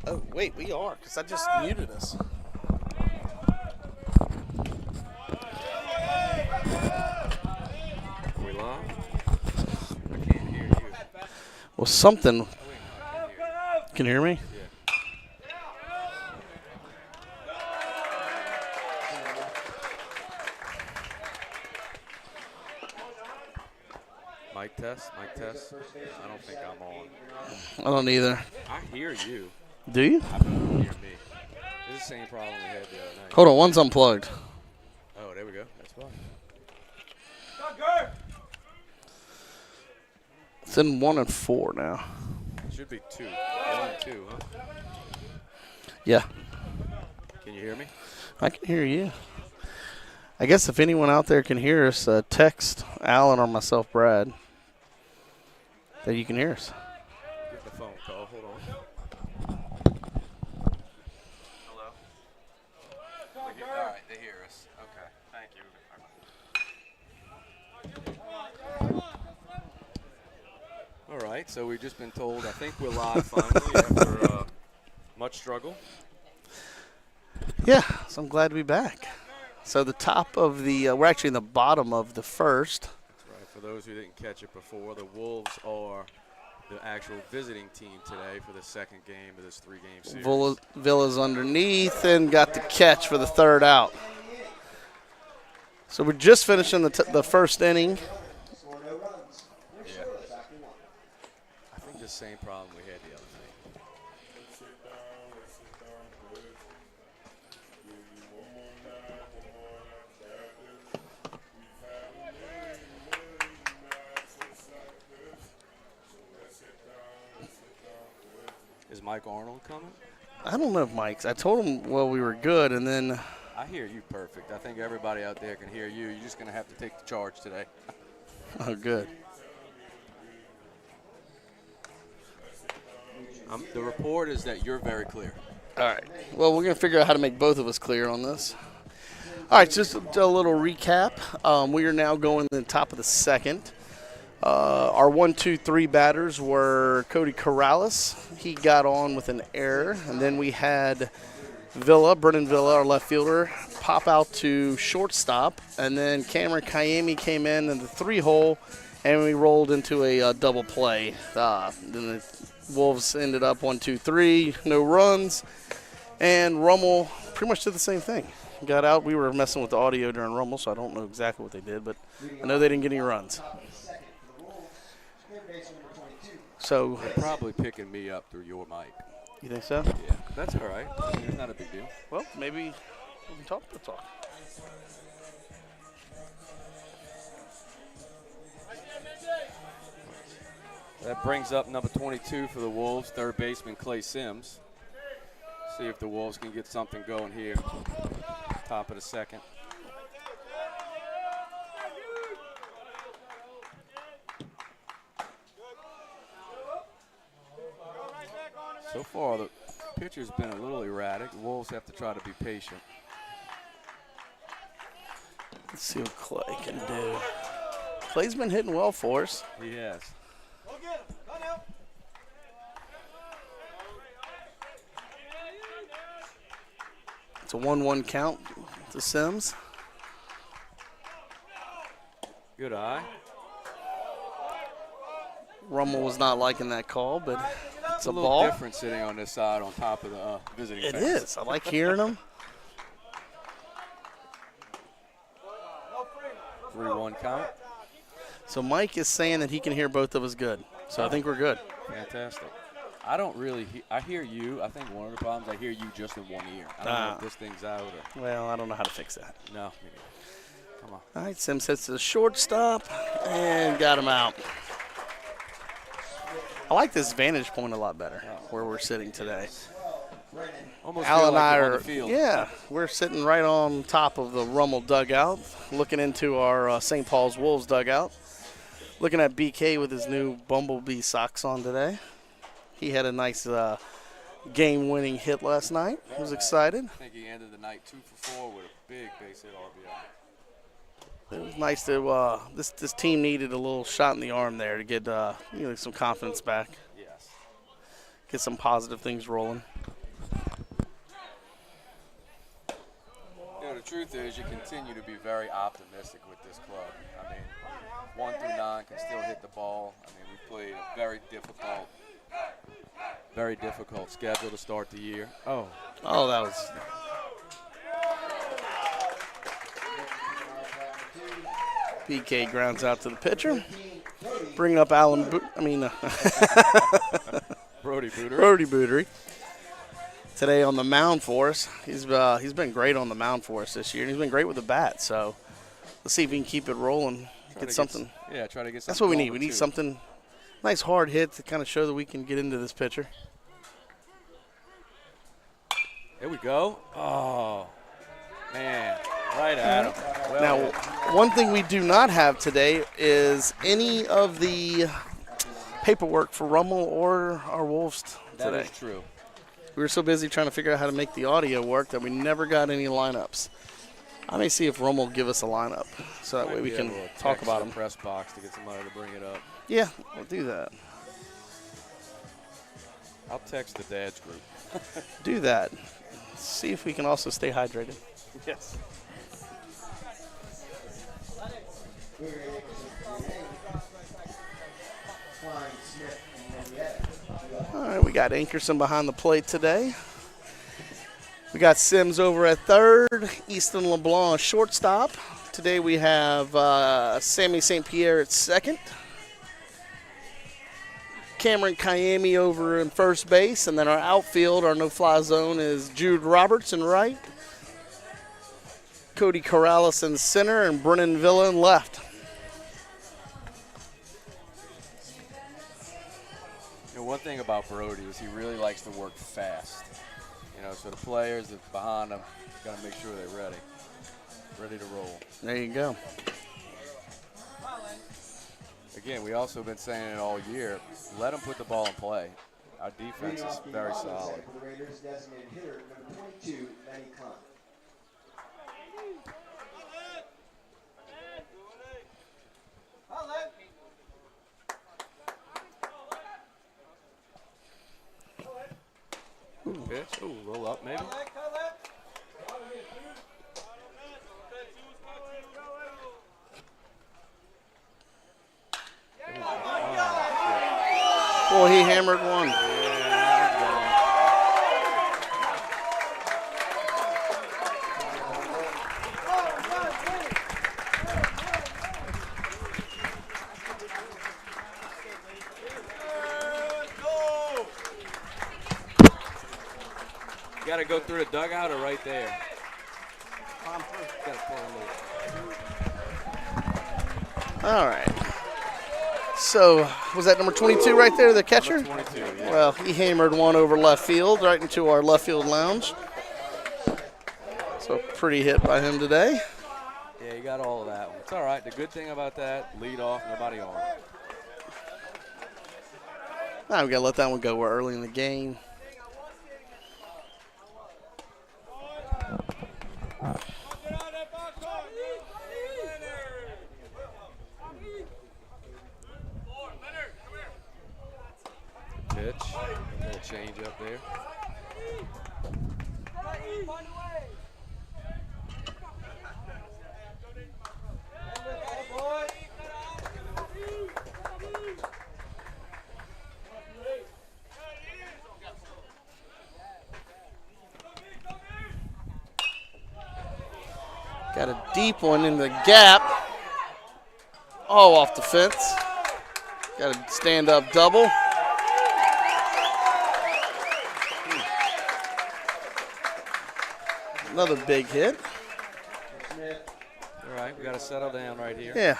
Oh, wait, we are, because I just muted us. Are we live? I can't hear you. Well, something. Oh, wait, no, I can't hear you. Can you hear me? Yeah. Mic test, mic test. I don't think I'm on. I don't either. I hear you. Do you? I don't hear me. It's the same problem we had the other night. Hold on, one's unplugged. Oh, there we go. That's fine. It's in 1 and 4 now. It should be 2. 1 and 2, huh? Yeah, Can you hear me? I can hear you. I guess if anyone out there can hear us, text Alan or myself, Brad, that you can hear us. Get the phone call. Hold on. Hello? All right, they hear us. Okay. Thank you. All right, so we've just been told, I think we're live finally after much struggle. Yeah, so I'm glad to be back. So the top of the, we're actually in the bottom of the first. That's right. For those who didn't catch it before, the Wolves are the actual visiting team today for the second game of this 3-game series. Villa's underneath and got the catch for the third out. So we're just finishing the first inning. Yeah. I think the same problem we had the other night. Is Mike Arnold coming? I don't know if Mike's. I told him, well, we were good, and then. I hear you perfect. I think everybody out there can hear you. You're just going to have to take the charge today. Oh, good. The report is that you're very clear. All right. Well, we're going to figure out how to make both of us clear on this. All right, just a little recap. We are now going to the top of the second. Our 1, 2, 3 batters were Cody Corrales. He got on with an error. And then we had Brennan Villa, our left fielder, pop out to shortstop. And then Cameron Kayemi came in the 3-hole, and we rolled into a double play. Then the Wolves ended up 1, 2, 3, no runs. And Rummel pretty much did the same thing. Got out. We were messing with the audio during Rummel, so I don't know exactly what they did, but I know they didn't get any runs. So They're probably picking me up through your mic. you think so? Yeah, that's all right. It's not a big deal. Well, maybe we can talk the talk. That brings up number 22 for the Wolves, third baseman Clay Sims. See if the Wolves can get something going here. Top of the second. So far, the pitcher's been a little erratic. The Wolves have to try to be patient. Let's see what Clay can do. Clay's been hitting well for us. He has. It's a 1-1 count to Sims. Good eye. Rummel was not liking that call, but it's a little ball. different sitting on this side on top of the visiting It fans. is. I like hearing them. 3-1 count. So Mike is saying that he can hear both of us good. So I think we're good. Fantastic. I don't really I hear you. I think one of the problems, I hear you just in one ear. I don't know if this thing's out or. Well, I don't know how to fix that. No. Me neither. Come on. All right, Sims hits to the shortstop and got him out. I like this vantage point a lot better where we're sitting today. Almost Al feel and like I you're on are, the field. yeah, we're sitting right on top of the Rummel dugout, looking into our St. Paul's Wolves dugout. Looking at BK with his new Bumblebee socks on today. He had a nice game-winning hit last night. I was excited. I think he ended the night 2 for 4 with a big base hit RBI. It was nice to this team needed a little shot in the arm there to get some confidence back. Yes. Get some positive things rolling. truth is you continue to be very optimistic with this club. I mean, 1 through 9 can still hit the ball. I mean, we played a very difficult schedule to start the year. Oh, that was. PK grounds out to the pitcher. Bring up Brody Booter. Brody Bootery. Today on the mound for us. He's been great on the mound for us this year, and he's been great with the bat. So let's see if we can keep it rolling. Get something. Try to get something. That's what we need. We need something, nice hard hit to kind of show that we can get into this pitcher. There we go. Oh, man. Right at him. Well, now, one thing we do not have today is any of the paperwork for Rummel or our Wolves today. that is true. We were so busy trying to figure out how to make the audio work that we never got any lineups. I may see if Rummel will give us a lineup so that way we can talk about them. Press box to get somebody to bring it up. Yeah, we'll do that. I'll text the dad's group. Do that. See if we can also stay hydrated. Yes. All right, we got Ankerson behind the plate today. We got Sims over at third, Easton LeBlanc shortstop. Today we have Sammy St. Pierre at second. Cameron Kayemi over in first base, and then our outfield, our no-fly zone, is Jude Roberts in right, Cody Corrales in center, and Brennan Villa in left. One thing about Brody is he really likes to work fast. So the players that behind him got to make sure they're ready to roll. There you go. Again, we also been saying it all year. Let them put the ball in play. Our defense is very solid. Pitch. Ooh, roll up maybe. Boy, he hammered one. Got to go through the dugout or right there? All right. So, was that number 22 right there, the catcher? 22, yeah. Well, he hammered one over left field, right into our left field lounge. So, pretty hit by him today. Yeah, you got all of that one. It's all right. The good thing about that, lead off, nobody on. Now we got to let that one go early in the game. Pitch. A little change up there. Got a deep one in the gap. Oh, off the fence. Got a stand-up double. Another big hit. All right, we got to settle down right here. Yeah.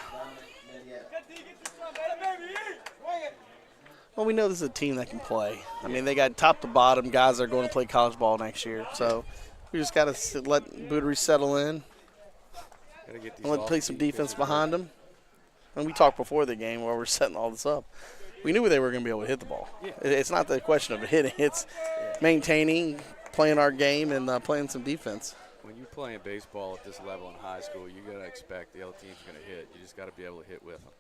Well, we know this is a team that can play. I mean, they got top to bottom guys that are going to play college ball next year. So we just got to let Bootery settle in. And let play some defense behind them. And we talked before the game while we're setting all this up. We knew they were going to be able to hit the ball. Yeah. It's not the question of hitting. It's maintaining, playing our game, and playing some defense. When you're playing baseball at this level in high school, you got to expect the other team's going to hit. You just got to be able to hit with them.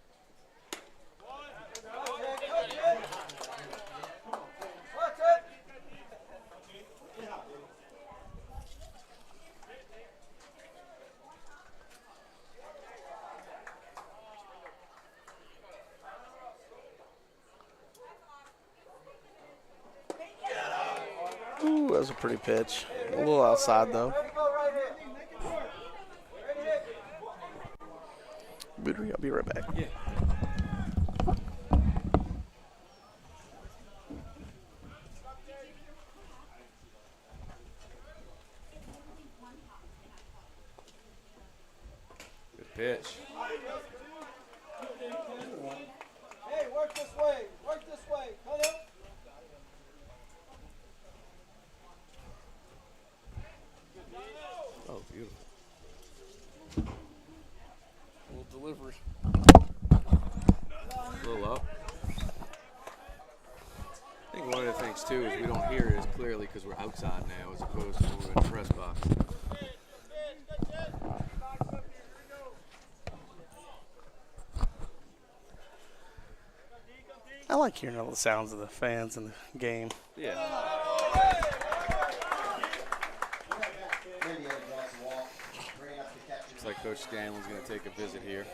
was a pretty pitch. A little outside, though. Bootery, I'll be right back. Yeah. Good pitch. Hey, work this way. Work this way. Cut up. Oh, beautiful. Little delivery. A little up. I think one of the things, too, is we don't hear it as clearly because we're outside now as opposed to when we're in the press box. I like hearing all the sounds of the fans in the game. Yeah. Looks like Coach Scanlon's going to take a visit here.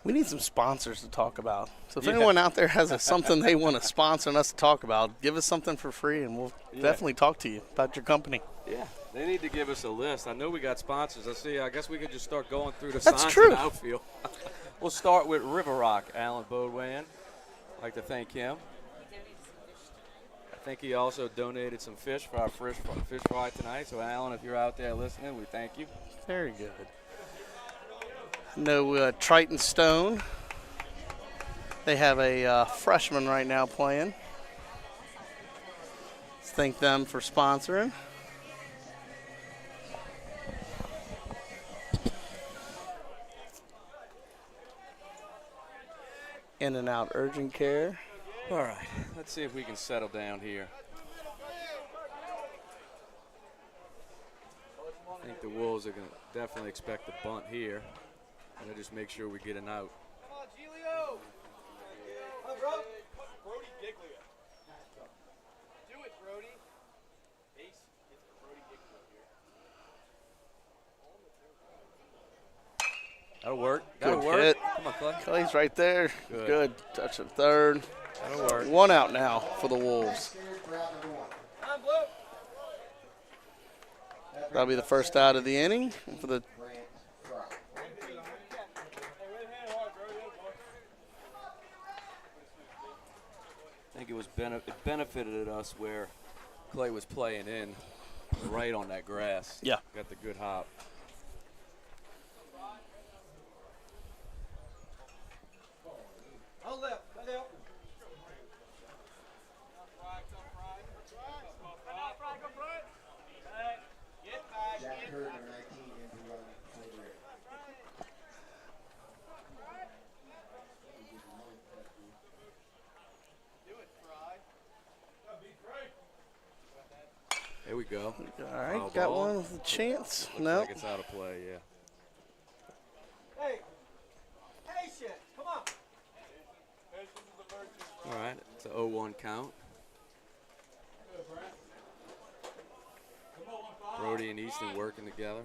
We need some sponsors to talk about. So if anyone out there has something they want to sponsor and us to talk about, give us something for free, and we'll definitely talk to you about your company. Yeah, they need to give us a list. I know we got sponsors. I guess we could just start going through the That's signs true. in the outfield. We'll start with River Rock, Alan Bodwan. I'd like to thank him. I think he also donated some fish for our fish fry tonight. So, Alan, if you're out there listening, we thank you. Very good. No Triton Stone. They have a freshman right now playing. Let's thank them for sponsoring. In and Out Urgent Care. All right, let's see if we can settle down here. I think the Wolves are going to definitely expect a bunt here. And just make sure we get an out. Come on, Giglio. Come on, bro. Brody Giglio. Do it, Brody. Ace gets Brody Giglio here. That'll work. Good That'll work. hit. Come on, Clay. Clay's right there. Good. Good. Touch of third. That'll work. One out now for the Wolves. Come on, Blue. That'll be the first out of the inning for the I think it benefited us where Clay was playing in right on that grass. Yeah. Got the good hop. On left. Cut out. Get back. Jack Kirk, number 19, into run over it. There we go. all right. Foul Got ball. one with a chance. Looks No. like it's out of play, yeah. Hey. Patience. Come on. All right, it's an 0-1 count. Brody and Easton working together.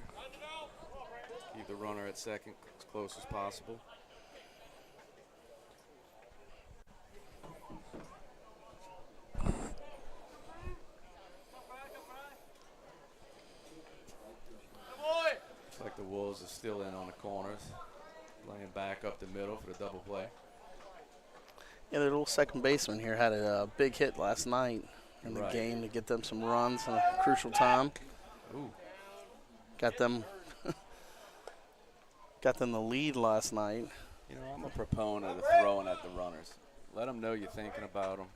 Keep the runner at second as close as possible. Looks like the Wolves are still in on the corners. Laying back up the middle for the double play. Yeah, their little second baseman here had a big hit last night in the Right. game to get them some runs in a crucial time. Ooh. Got them the lead last night. You know, I'm a proponent of throwing at the runners. Let them know you're thinking about them.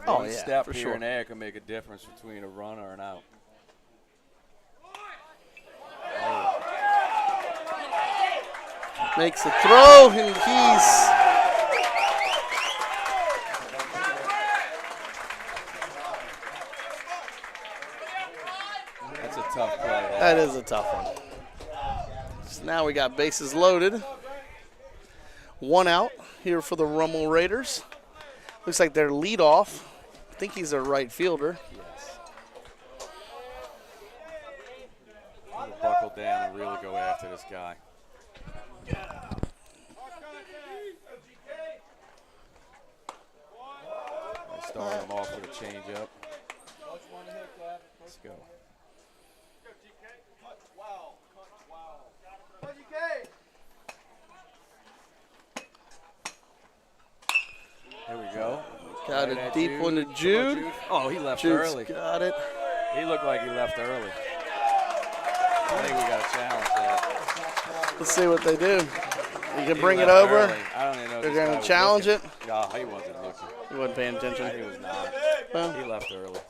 Oh, One yeah, step for here sure. and there can make a difference between a run or an out. Makes a throw, and he's That's a tough play. that is a tough one. So now we got bases loaded. One out here for the Rummel Raiders. Looks like their leadoff. I think he's a right fielder. Yes. down and really go after this guy. I started him off with a changeup. Let's go. There we go. Got Right a at deep one to Jude. Oh, he left Jude's early. got it. He looked like he left early. I think we got to challenge that. Let's see what they do. You can He bring it left over. early. I don't even know if They're this guy going to was challenge it. looking. No, he wasn't looking. He wasn't paying attention. He was not. Well, He left early.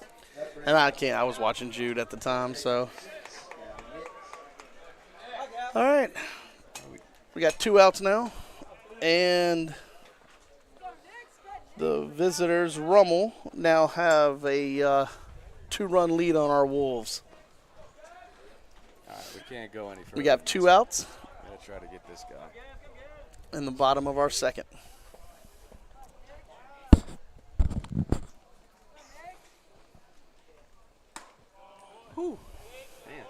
and I was watching Jude at the time, so. All right. We got 2 outs now. And the visitors, Rummel, now have a 2-run lead on our Wolves. All right, we can't go any further. We got 2 outs I'm going to try to get this guy. in the bottom of our second. Whew. Man,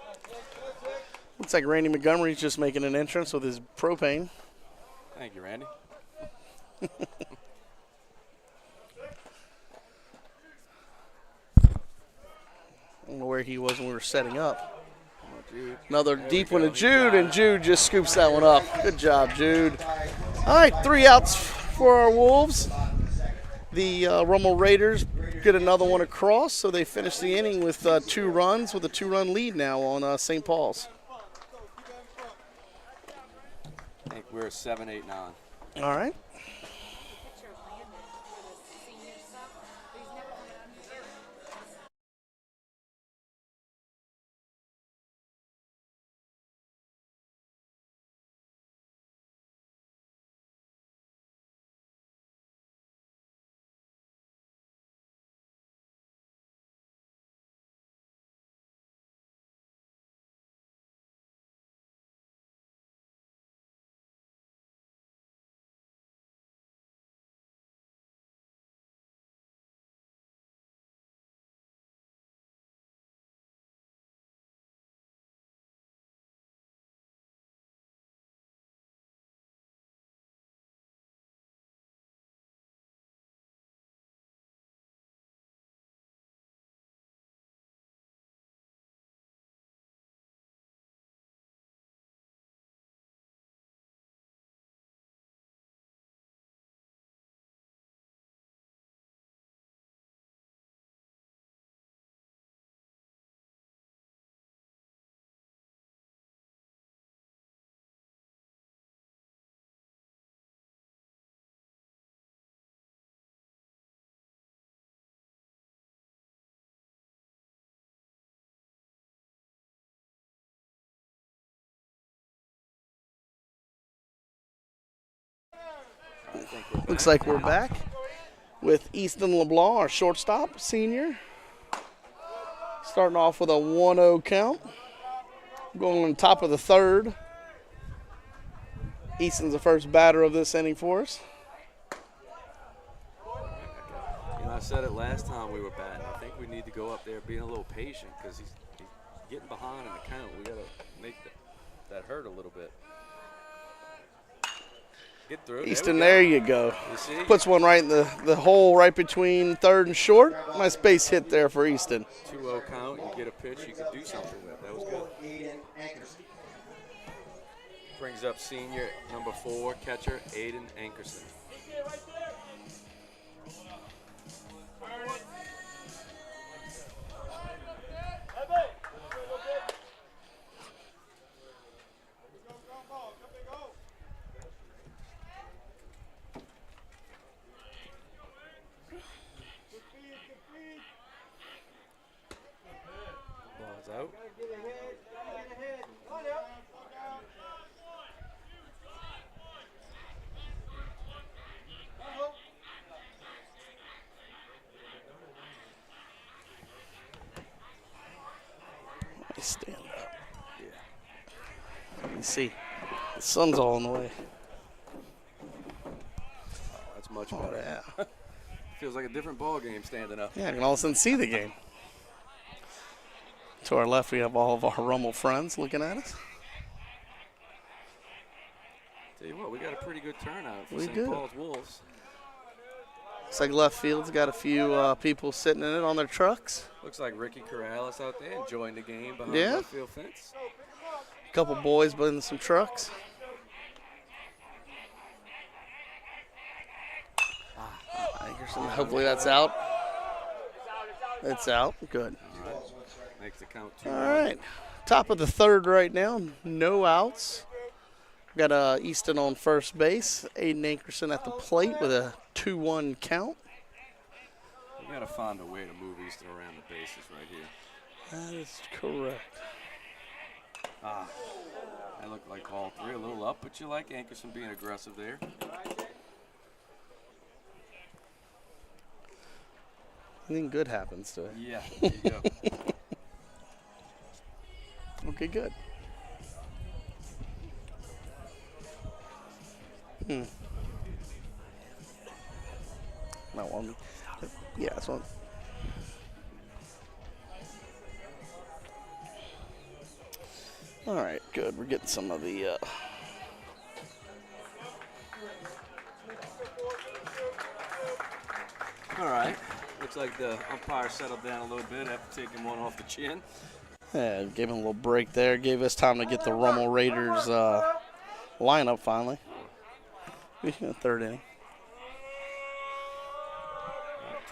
Looks like Randy Montgomery's just making an entrance with his propane. thank you, Randy. I don't know where he was when we were setting up. Oh, Jude. Another There deep we one to go. He Jude, got and it. Jude just scoops that one up. Good job, Jude. All right, 3 outs for our Wolves. The Rummel Raiders get another one across, so they finish the inning with 2 runs, with a 2-run lead now on St. Paul's. I think we're 7, 8, 9. All right. Looks like we're back with Easton LeBlanc, our shortstop, senior. Starting off with a 1-0 count. Going on top of the third. Easton's the first batter of this inning for us. You know, I said it last time we were batting. I think we need to go up there being a little patient because he's getting behind in the count. We got to make that hurt a little bit. Get through. Easton, there you go. You see? Puts one right in the hole right between third and short. Nice base hit there for Easton. 2-0 count. You get a pitch you could do something with. That was good. Aiden Ankerson. Brings up senior number 4 catcher Aiden Ankerson. Ball's out. Nice stand up. Yeah. You see, the sun's all in the way. That's much Oh, better. yeah. Feels like a different ball game standing up. Yeah, I can all of a sudden see the game. To our left, we have all of our Rummel friends looking at us. Tell you what, we got a pretty good turnout for We St. do. Paul's Wolves. Looks like left field's got a few people sitting in it on their trucks. Looks like Ricky Corrales out there enjoying the game behind Yeah. left field fence. A couple boys in some trucks. Ankerson, hopefully that's out. It's out. Good. Makes the count 2-1. All right. Top of the third right now. No outs. Got Easton on first base. Aiden Ankerson at the plate with a 2-1 count. We got to find a way to move Easton around the bases right here. That is correct. That looked like ball 3, a little up, but you like Ankerson being aggressive there. Anything good happens to it. Yeah, there you go. Okay, good. Might want me. Yeah, that's one. All right, good. We're getting some of the. All right. Looks like the umpire settled down a little bit after taking one off the chin. Yeah, gave him a little break there. Gave us time to get the Rummel Raiders lineup finally. Third inning.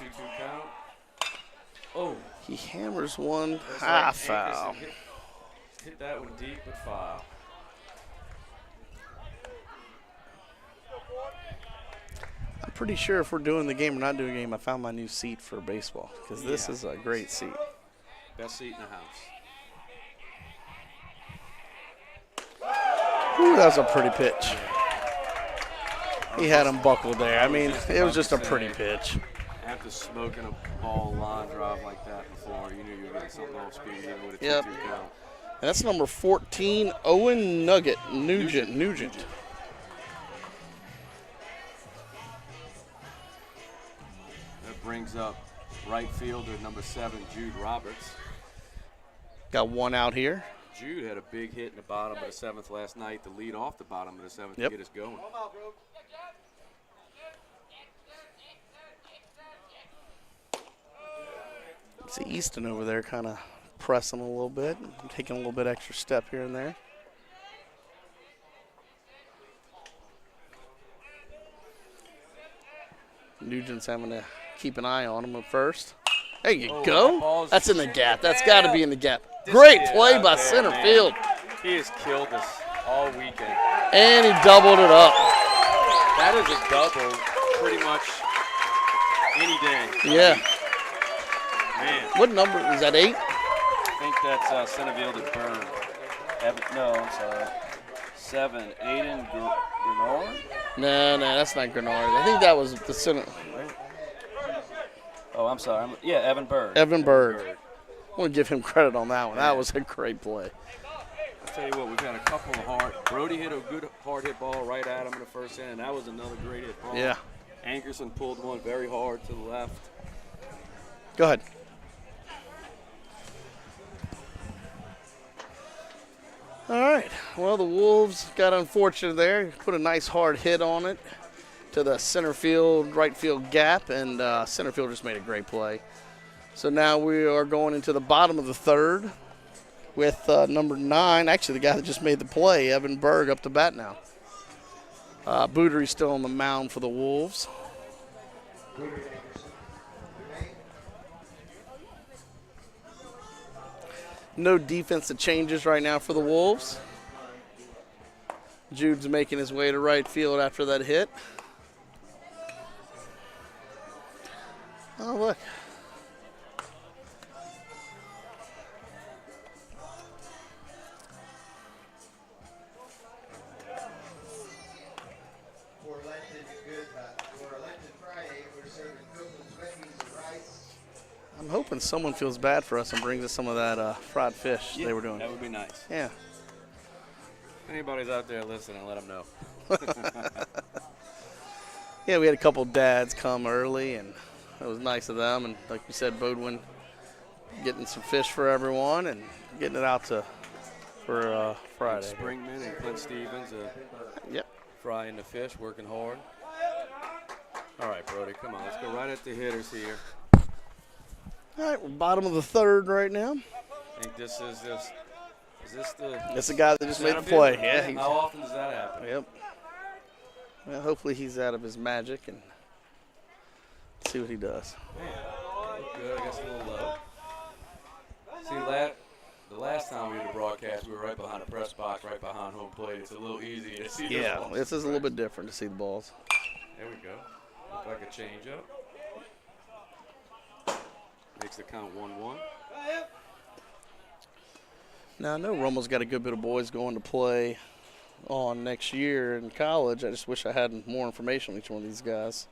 2-2 count. Oh. He hammers one. That's High right. foul. Ankerson hit that one deep, but foul. I'm pretty sure if we're doing the game or not doing the game, I found my new seat for baseball because this Yeah. is a great seat. Best seat in the house. Ooh, that was a pretty pitch. He had him buckled there. I mean, it was just a pretty pitch. After smoking a ball line drive like that before, you knew you were getting something off speed even with a 2-2 Yep. count. And that's number 14, Owen Nugent. That brings up right fielder number 7, Jude Roberts. Got one out here. Jude had a big hit in the bottom of the 7th last night to lead off the bottom of the 7th Yep. to get us going. See Easton over there kind of pressing a little bit, taking a little bit extra step here and there. Nugent's having to keep an eye on him at first. There you Oh, that go. ball's- That's in the gap. That's got to be in the gap. Great play by out there, center man. field. He has killed us all weekend. And he doubled it up. That is a double pretty much any day. Yeah. Man, What number is that? 8? I think that's center fielder Byrne. No, I'm sorry. 7, Aiden Grenard? No, that's not Grenard. I think that was the center. Oh, I'm sorry. Evan Bird. Evan Bird. I want to give him credit on that one. That was a great play. I'll tell you what, we've had a couple of hard. Brody hit a good hard hit ball right at him in the first inning. That was another great hit ball. Yeah. Ankerson pulled one very hard to the left. Go ahead. All right. Well, the Wolves got unfortunate there. Put a nice hard hit on it to the center field, right field gap, and center field just made a great play. So now we are going into the bottom of the third with number 9, actually the guy that just made the play, Evan Berg, up to bat now. Bootery's still on the mound for the Wolves. No defensive changes right now for the Wolves. Jude's making his way to right field after that hit. Oh, look. For Lenten Friday, we're serving Copeland's Wendy's and rice. I'm hoping someone feels bad for us and brings us some of that fried fish they were doing. That would be nice. Yeah. If anybody's out there listening, let them know. Yeah, we had a couple dads come early, and it was nice of them. And like you said, Bodwin getting some fish for everyone and getting it out for Friday. Springman and Clint Stevens, Yep. Frying the fish, working hard. All right, Brody, come on. Let's go right at the hitters here. All right, we're bottom of the third right now. I think this is this. Is this the? That's the guy that just made the play. Yeah. How often does that happen? Yep. Well, hopefully he's out of his magic and see what he does. Man, good. I guess a little low. See, the last time we did a broadcast, we were right behind the press box, right behind home plate. It's a little easier to see. Yeah, this is a little bit different to see the balls. There we go. Look like a changeup. Makes the count 1-1. Now, I know Rummel's got a good bit of boys going to play on next year in college. I just wish I had more information on each one of these guys.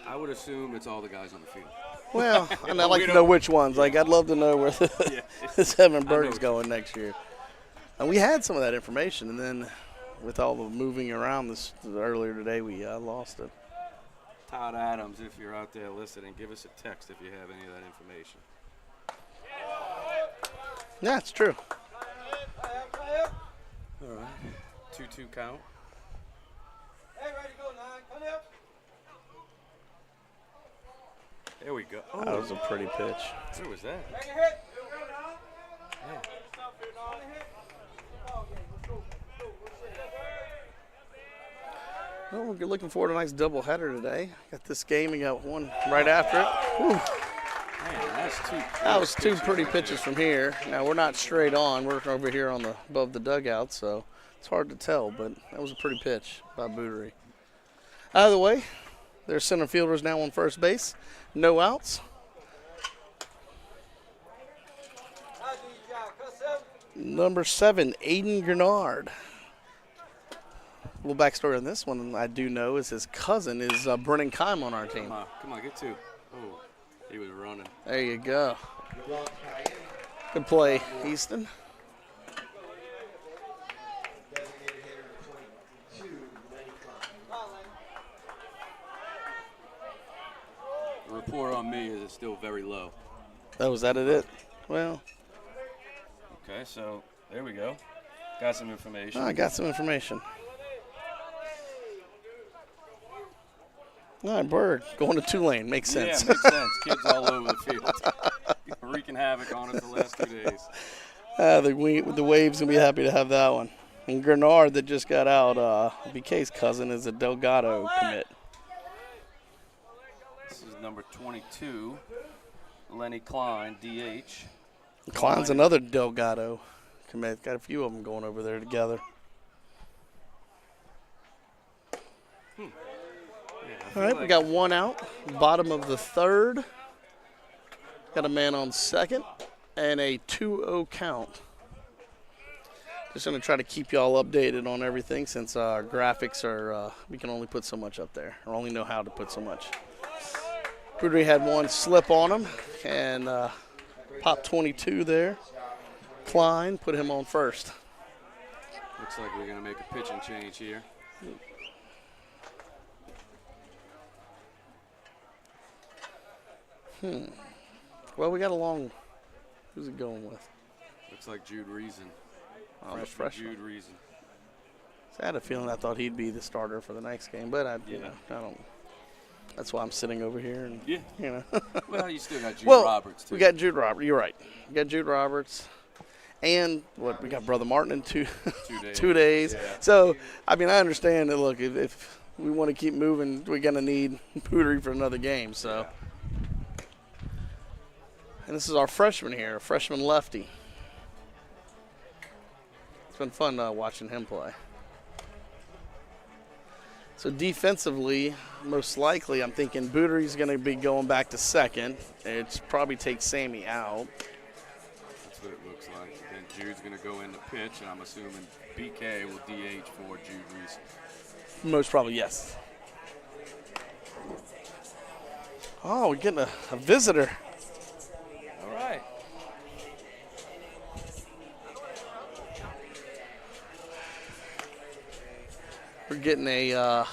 I would assume it's all the guys on the field. Well, and I'd like to know which ones. Like, I'd love to know where this Evan Berg's going next year. And we had some of that information, and then with all the moving around this earlier today, we lost it. Todd Adams, if you're out there listening, give us a text if you have any of that information. Yeah, it's true. All right. 2-2 count. Hey, ready to go, 9. Come here. There we go. Oh, That was a pretty pitch. where was that? Bring your hit. Man. Well, we're looking forward to a nice doubleheader today. Got this game and got one right after it. Whew. Man, that's That was two pretty pitches from here. Now, we're not straight on. We're over here on the above the dugout, so it's hard to tell, but that was a pretty pitch by Bootery. Either way, their center fielders now on first base. No outs. How do you job? Cuss him. Number 7, Aiden Grenard. A little backstory on this one I do know is his cousin is Brennan Kime on our team. Come on, get 2. Oh, he was running. There you go. Good play, Easton. Designated hitter 22, Lenny Klein. The report on me is it's still very low. Oh, was that it? Well, Okay, so there we go. Got some information. I got some information. All right, Berg going to Tulane. Makes sense. Yeah, makes sense. Kids all over the field. Wreaking havoc on it the last 2 days. The Waves will be happy to have that one. And Grenard that just got out, BK's cousin, is a Delgado commit. This is number 22, Lenny Klein, DH. Klein's another Delgado commit. Got a few of them going over there together. All right, we got one out. Bottom of the third. Got a man on second and a 2-0 count. Just going to try to keep y'all updated on everything since our graphics are, we can only put so much up there, or only know how to put so much. Bootery had one slip on him and popped 22 there. Klein put him on first. Looks like we're going to make a pitching change here. Well, we got a long. Who's it going with? Looks like Jude Reason. Oh, the freshman. Jude Reason. I had a feeling I thought he'd be the starter for the next game, but I don't. That's why I'm sitting over here, and Yeah. you know. Well, you still got Jude Well, Roberts, too. we got Jude Roberts. You're right. We got Jude Roberts, and what we got Brother Martin in 2 days. 2 days. Yeah. So I mean, I understand that. Look, if we want to keep moving, we're gonna need Bootery for another game. So. And this is our freshman here, a freshman lefty. It's been fun watching him play. So defensively, most likely, I'm thinking Bootery's going to be going back to second. It's probably take Sammy out. That's what it looks like. Then Jude's going to go in the pitch, and I'm assuming BK will DH for Jude Reason. Most probably, yes. Oh, we're getting a visitor. All right. We're getting a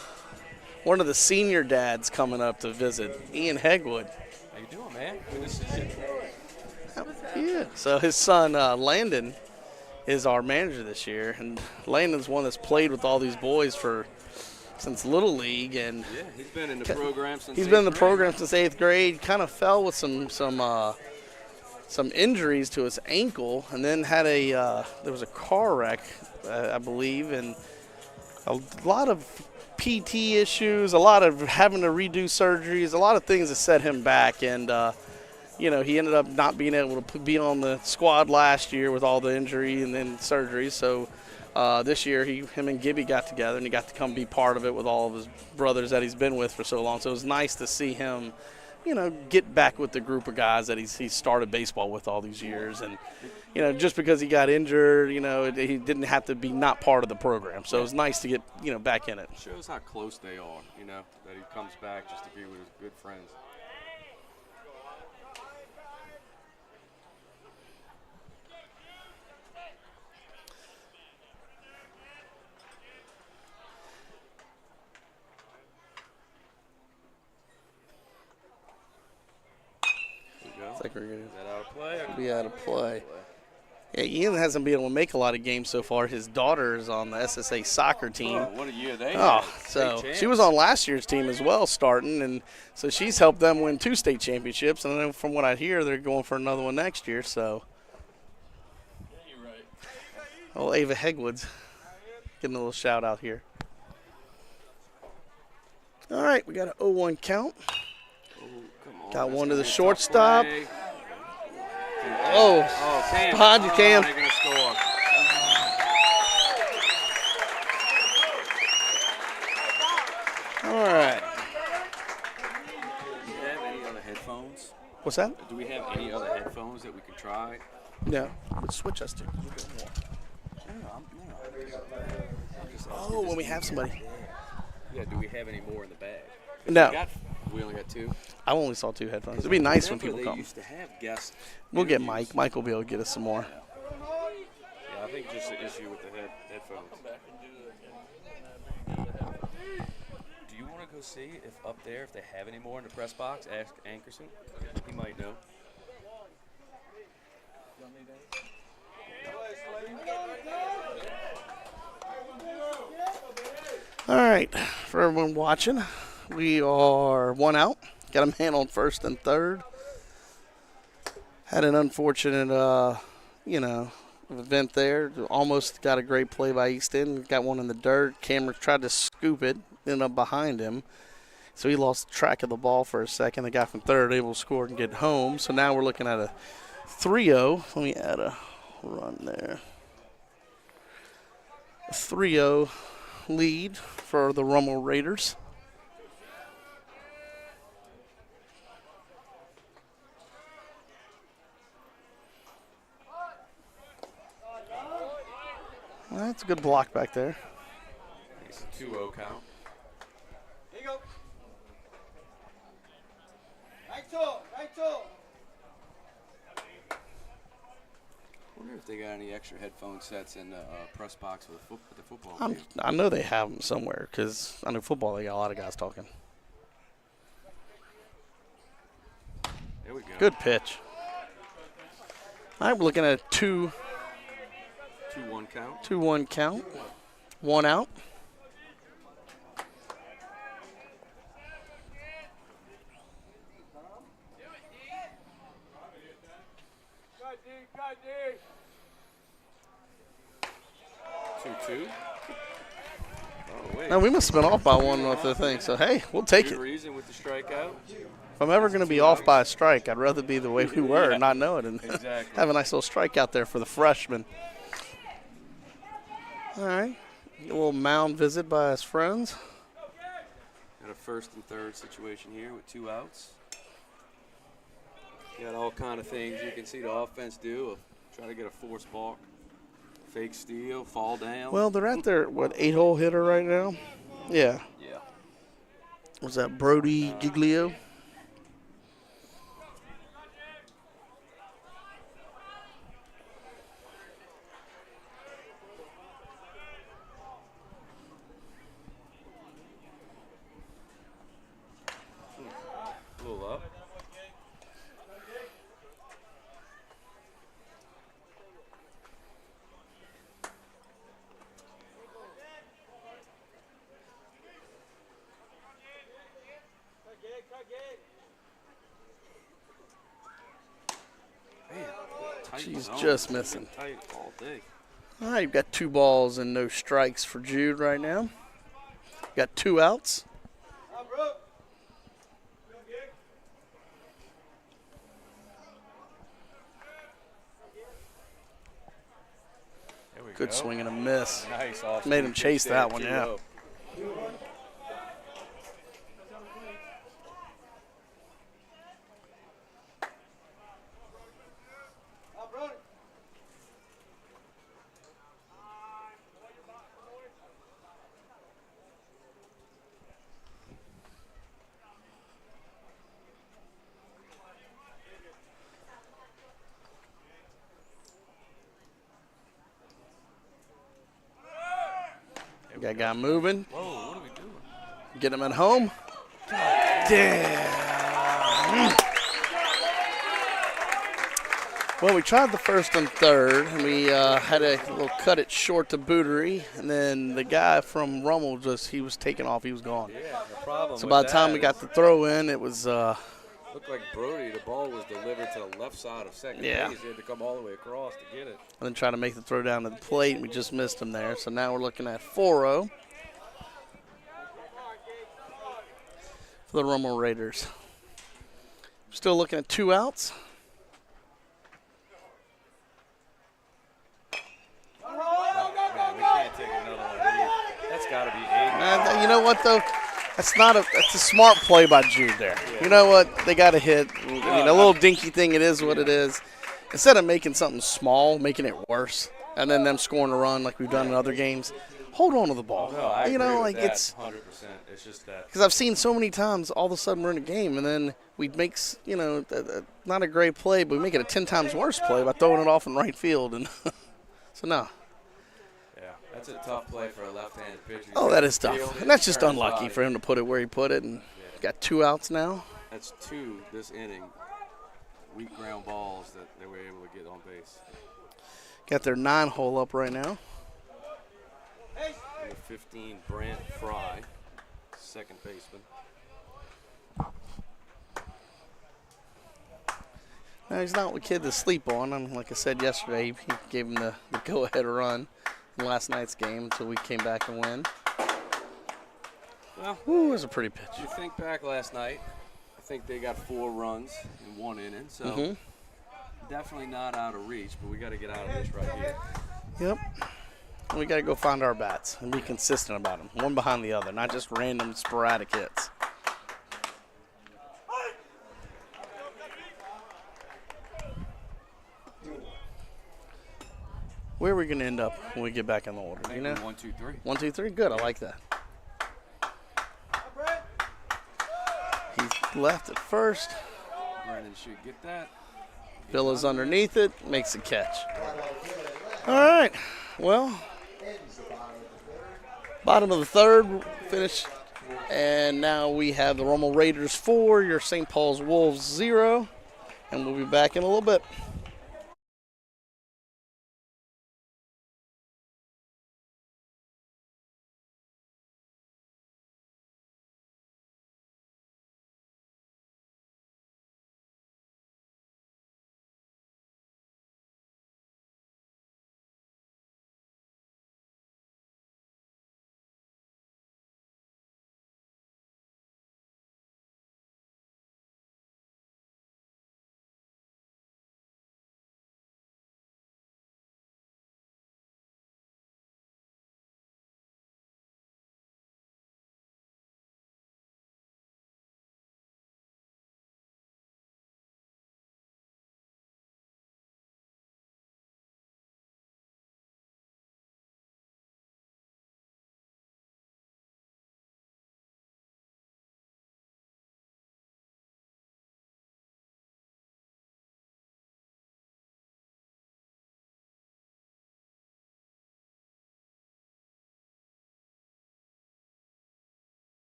one of the senior dads coming up to visit, Ian Hegwood. How you doing, man? Good to see you. Yeah. So his son Landon is our manager this year. And Landon's one that's played with all these boys since Little League, and Yeah, he's been in the program since he's been in the 8th grade. program since 8th grade. Kind of fell with some injuries to his ankle, and then had there was a car wreck, I believe, and a lot of PT issues, a lot of having to redo surgeries, a lot of things that set him back, and he ended up not being able to be on the squad last year with all the injury and then surgery. So this year, him and Gibby got together, and he got to come be part of it with all of his brothers that he's been with for so long. So it was nice to see him, get back with the group of guys that he's started baseball with all these years. And, just because he got injured, he didn't have to be not part of the program. So it was nice to get, back in it. Shows how close they are, that he comes back just to be with his good friends. It's like we're going Is that out of play? to be out of play. Yeah, Ian hasn't been able to make a lot of games so far. His daughter is on the SSA soccer team. Oh, what a year they Oh, had. so State she was on last year's team as well, starting, and so she's helped them win 2 state championships. And then from what I hear, they're going for another one next year. So, oh, Ava Hegwood's getting a little shout out here. All right, we got an 0-1 count. Oh, come on. Got That's one to gonna the be a tough shortstop. play. Oh, Cam. behind you, Cam. They're going to score. All right. Do we have any other headphones? What's that? Do we have any other headphones that we can try? No. Let's switch us to. Oh, when we have somebody. Yeah, do we have any more in the bag? No. We only got 2. I only saw 2 headphones. It'd be nice when Remember people they come. used to have guests. We'll get interviews. Mike. Mike will be able to get us some more. Yeah, I think just the issue with the headphones. Do you want to go see if up there, if they have any more in the press box? Ask Ankerson. He might know. All right, for everyone watching, we are 1 out. Got a man on first and third. Had an unfortunate, event there. Almost got a great play by Easton. Got one in the dirt. Cameron tried to scoop it, ended up behind him. So he lost track of the ball for a second. The guy from third able to score and get home. So now we're looking at a 3-0. Let me add a run there. A 3-0 lead for the Rummel Raiders. That's a good block back there. It's a 2-0 count. Here you go. Right toe, right toe. I wonder if they got any extra headphone sets in the press box for the football game. I know they have them somewhere because I know football, they got a lot of guys talking. There we go. Good pitch. All right, we're looking at a 2-1 2-1 count. count. 1 out. Got D, got D. 2-2. Oh, wait. No, we must have been off by 1 with the thing. So, hey, we'll take Good it. reason with the strikeout. If I'm ever going to be off by a strike, I'd rather be the way we were and not know it and Exactly. have a nice little strike out there for the freshman. All right. A little mound visit by his friends. Got a first and third situation here with 2 outs. Got all kind of things you can see the offense do. Try to get a force balk, fake steal, fall down. Well, they're at their, 8-hole hitter right now? Yeah. Yeah. Was that Brody Giglio? A little up. She's just missing. Tight all day. All right, you've got 2 balls and no strikes for Jude right now. Got 2 outs. Good swing and a miss. Nice off. Made him chase that one, yeah. Got a guy moving. Whoa, what are we doing? Get him at home. Damn. Well, we tried the first and third, and we had a little cut it short to Bootery, and then the guy from Rummel he was taking off. He was gone. Yeah, the problem. So by the time we got the throw in, it was looked like Brody. The ball was delivered to the left side of second Yeah. base. He had to come all the way across to get it. and then try to make the throw down to the plate, and we just missed him there. So now we're looking at 4-0 for the Rummel Raiders. Still looking at 2 outs. Man, we can't take another one. That's got to be 8. You know what, though? That's a smart play by Jude there. You know what? They got to hit. I mean, a little dinky thing, it is what it is. Instead of making something small, making it worse, and then them scoring a run like we've done in other games, hold on to the ball. No, I you agree know, with like that, it's 100%. It's just that. because I've seen so many times all of a sudden we're in a game and then we make, not a great play, but we make it a 10 times worse play by throwing it off in right field. And so, no. Yeah, that's a tough play for a left-handed pitcher. Oh, that is tough. And that's just Turn unlucky body. for him to put it where he put it. And got 2 outs now. That's 2 this inning. Weak ground balls that they were able to get on base. Got their 9-hole up right now. Number 15, Brant Fry, second baseman. No, he's not a kid to sleep on. Like I said yesterday, he gave him the go-ahead run in last night's game until we came back and win. Well, Ooh, it was a pretty pitch. you think back last night, I think they got 4 runs in 1 inning, so definitely not out of reach, but we got to get out of this right here. Yep. And we got to go find our bats and be consistent about them, one behind the other, not just random sporadic hits. Where are we going to end up when we get back in the order? You know, 1, 2, 3. 1, 2, 3. Good. I like that. He's left at first. Brennan should get that. Villa's underneath it, makes a catch. All right. Well, bottom of the third finished, and now we have the Rummel Raiders 4, your St. Paul's Wolves 0, and we'll be back in a little bit.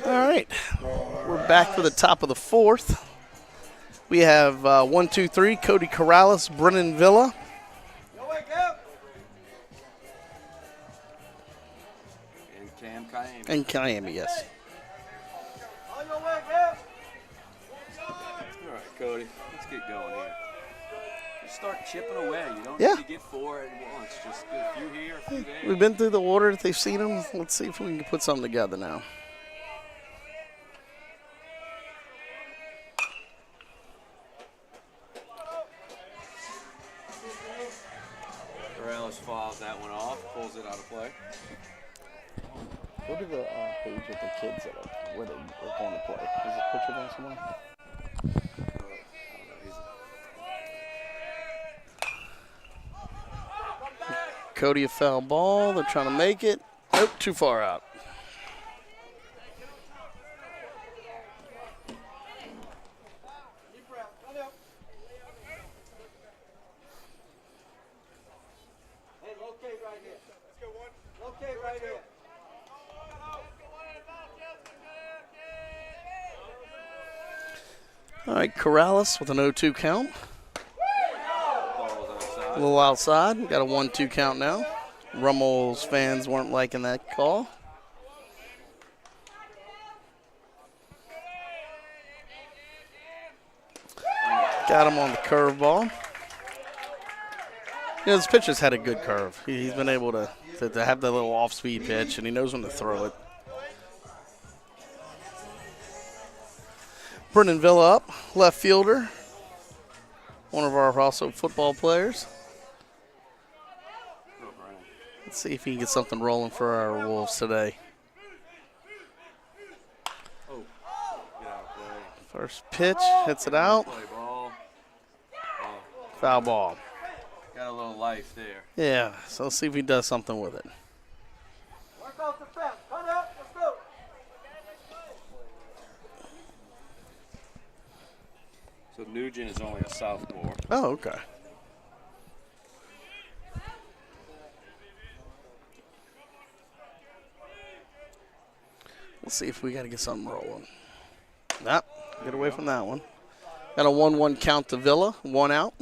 All right, we're back for the top of the fourth. We have 1, 2, 3, Cody Corrales, Brennan Villa. And Cam Kaimi. And Miami, yes. On your way, man. All right, Cody, let's get going here. Just start chipping away. You don't Yeah. need to get 4 at once. Just get a few here, a few there. We've been through the order that they've seen them. Let's see if we can put something together now. Morales fouls that one off, pulls it out of play. Go to the page with the kids that are where they were going to play. Is this picture there somewhere? Cody a foul ball. They're trying to make it. Nope, too far out. Deep breath. Come up. Hey, locate right here. Let's go one. Locate right here. All right, Corrales with an 0-2 count. Ball's outside. A little outside. Got a 1-2 count now. Rummel's fans weren't liking that call. Got him on the curveball. You know, this pitcher's had a good curve. He's been able to have that little off-speed pitch, and he knows when to throw it. Brennan Villa up, left fielder. One of our also football players. Let's see if he can get something rolling for our Wolves today. Oh, get out of play. First pitch, hits it out. Play ball. Oh, Foul ball. got a little life there. Yeah, so let's see if he does something with it. Work off the fence. Cut up. Let's go. So Nugent is only a sophomore. Oh, okay. Let's see if we got to get something rolling. Nope, get away from that one. Got a 1-1 count to Villa, 1 out,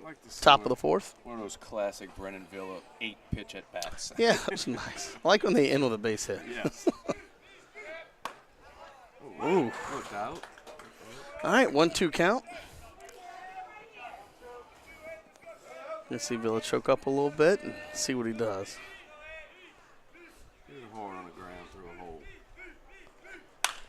I like to see top of the fourth. one of those classic Brennan Villa 8-pitch at bats. Yeah, that's nice. I like when they end with a base hit. Yes. Ooh. No doubt. All right, 1-2 count. Let's see Villa choke up a little bit and see what he does. Here's a horn on the ground through a hole.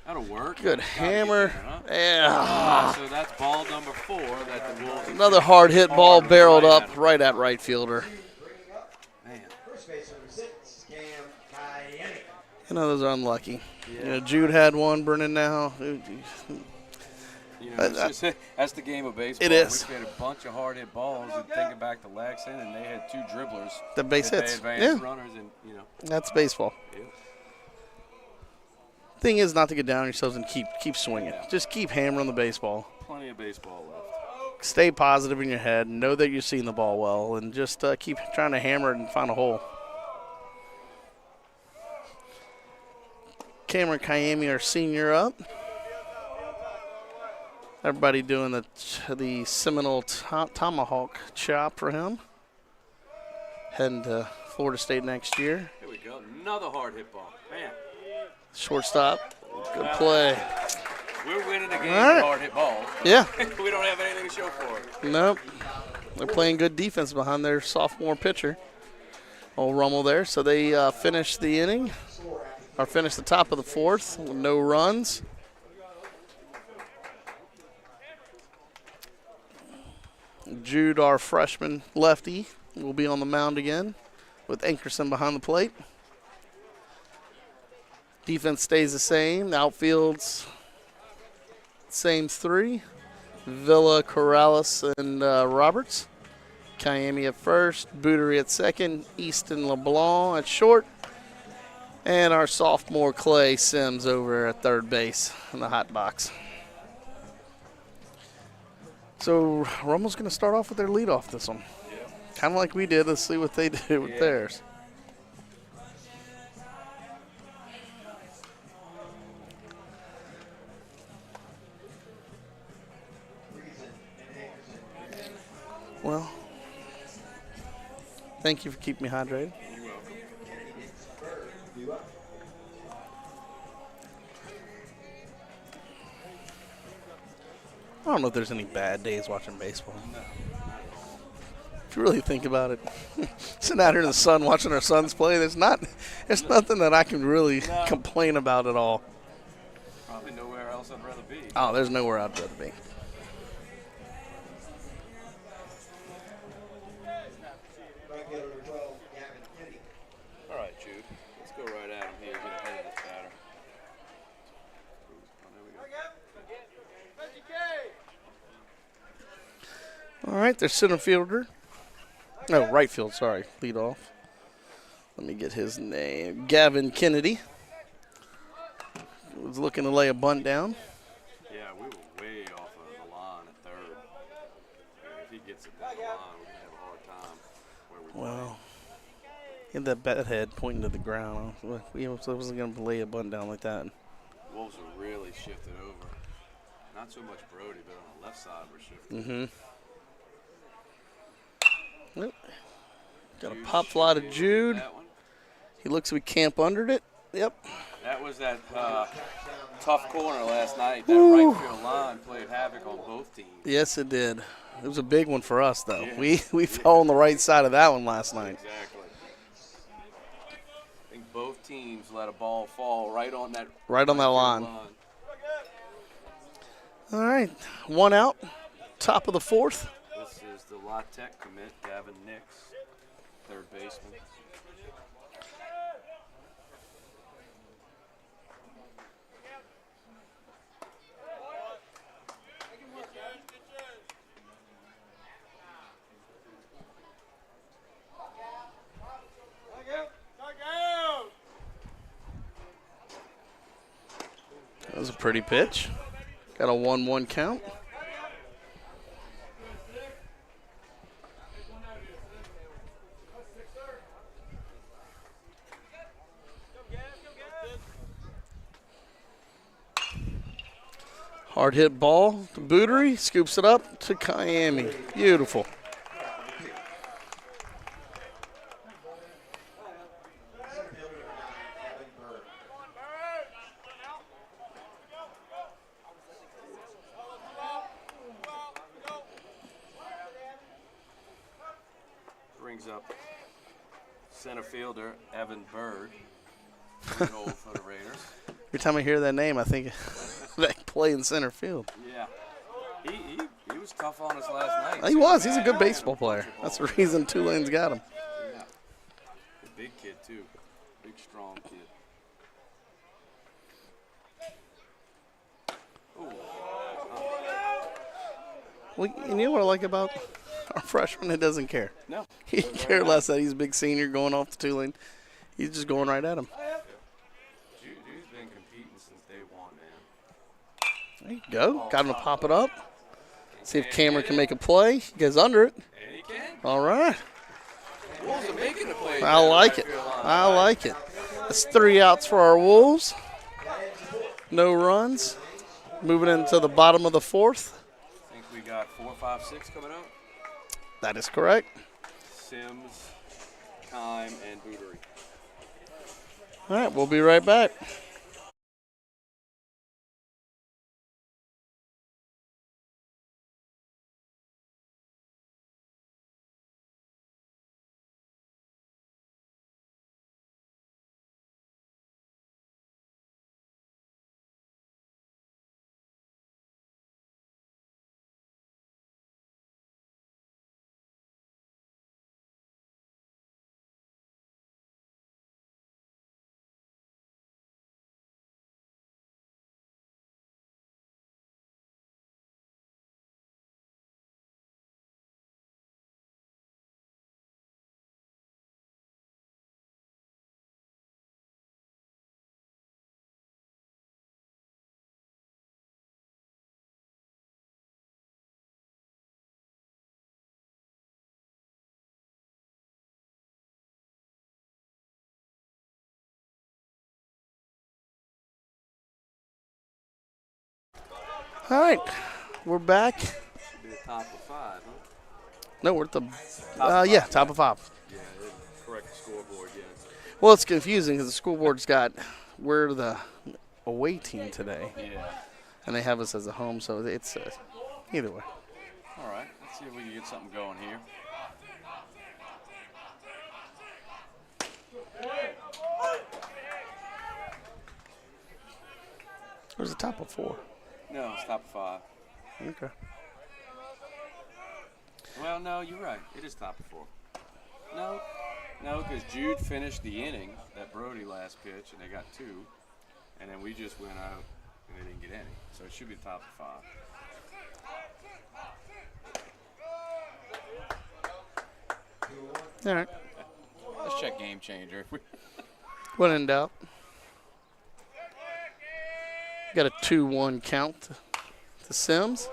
That'll work. Good Gotta hammer. get there, huh? Yeah. So that's ball number 4 that the Wolves. Another hard hit ball barreled right up at him. right at right fielder. Man. First base number 6, Cam Miami. You know, those are unlucky. Yeah. You know, Jude had one, Brennan now. You know, it's just, that's the game of baseball. It is. We had a bunch of hard hit balls and thinking back to Lexington, and they had 2 dribblers. The base that hits. They advanced Yeah. runners, and you know. That's baseball. Yeah. Thing is not to get down on yourselves and keep swinging. Yeah. Just keep hammering the baseball. Plenty of baseball left. Stay positive in your head. Know that you're seeing the ball well, and just keep trying to hammer it and find a hole. Cameron Miami, our senior, up. Everybody doing the Seminole tomahawk chop for him. Heading to Florida State next year. Here we go. Another hard hit ball. Man, Shortstop, good play. we're winning the game All right. with hard hit balls. Yeah, We don't have anything to show for it. nope. They're playing good defense behind their sophomore pitcher, old Rummel there. So they finished the inning, or finished the top of the fourth with no runs. Jude, our freshman lefty, will be on the mound again with Ankerson behind the plate. Defense stays the same. The outfield's same 3. Villa, Corrales, and Roberts. Miami at first, Bootery at second, Easton LeBlanc at short, and our sophomore Clay Sims over at third base in the hot box. So Rummel's going to start off with their leadoff this one. Yeah. Kind of like we did. Let's see what they do with Yeah. theirs. Well, thank you for keeping me hydrated. don't know if there's any bad days watching baseball. If you really think about it, sitting out here in the sun watching our sons play, there's nothing that I can really complain about at all. Probably nowhere else I'd rather be. Oh, there's nowhere I'd rather be. Regular 12, Gavin Kennedy. All right, Jude. Let's go right at him here. Get ahead of this batter. Oh, there we go. All right, their center fielder. No, right field, sorry. Lead off. Let me get his name. Gavin Kennedy. Was looking to lay a bunt down. Yeah, we were way off of the line at third. If he gets it down the line, we're going to have a hard time where we Well, he had that bat head pointing to the ground. We wasn't going to lay a bunt down like that. Wolves are really shifted over. Not so much Brody, but on the left side we're shifted. Mm-hmm. Yep. Got a pop fly to Jude. That one. He looks like we camp under it. Yep. That was that tough corner last night. That right field line played havoc on both teams. Yes, it did. It was a big one for us, though. Yeah. We fell on the right side of that one last night. Exactly. I think both teams let a ball fall right on that Right on that field line. All right, one out, top of the fourth. This is the La Tech commit, Gavin Nix, third baseman. That was a pretty pitch. Got a 1-1 count. Hard hit ball to Bootery. Scoops it up to Miami. Beautiful. Brings up center fielder Evan Bird, old for the Raiders. Every time I hear that name, I think they play in center field. Yeah, he was tough on us last night. He was. He's a good baseball player. That's the reason Tulane's got him. Yeah, a big kid too, big strong kid. Well, you know what I like about our freshman? He doesn't care. No, He cares less that he's a big senior going off to Tulane. He's just going right at him. Jude's been competing since day one, man. There you go. Got him to pop it up. See if Cameron can make a play. He goes under it. And he can. All right. Wolves are making the play. I like it. I like it. That's 3 outs for our Wolves. No runs. Moving into the bottom of the fourth. I think we got 4, 5, 6 coming up. That is correct. Sims, Kime, and Bootery. All right, we'll be right back. All right, we're back. Should be the top of 5, huh? No, we're at the top of 5. Yeah, correct the scoreboard, yeah. Well, it's confusing because the school board's got we're the away team today, Yeah. and they have us as a home, so it's Either way. All right, let's see if we can get something going here. Where's the top of 4? No, it's top of 5. Okay. Well, no, you're right. It is top of 4. No, because Jude finished the inning, that Brody last pitch, and they got 2. And then we just went out, and they didn't get any. So it should be top of 5. All right. Let's check game changer. When in doubt. Got a 2-1 count to Sims.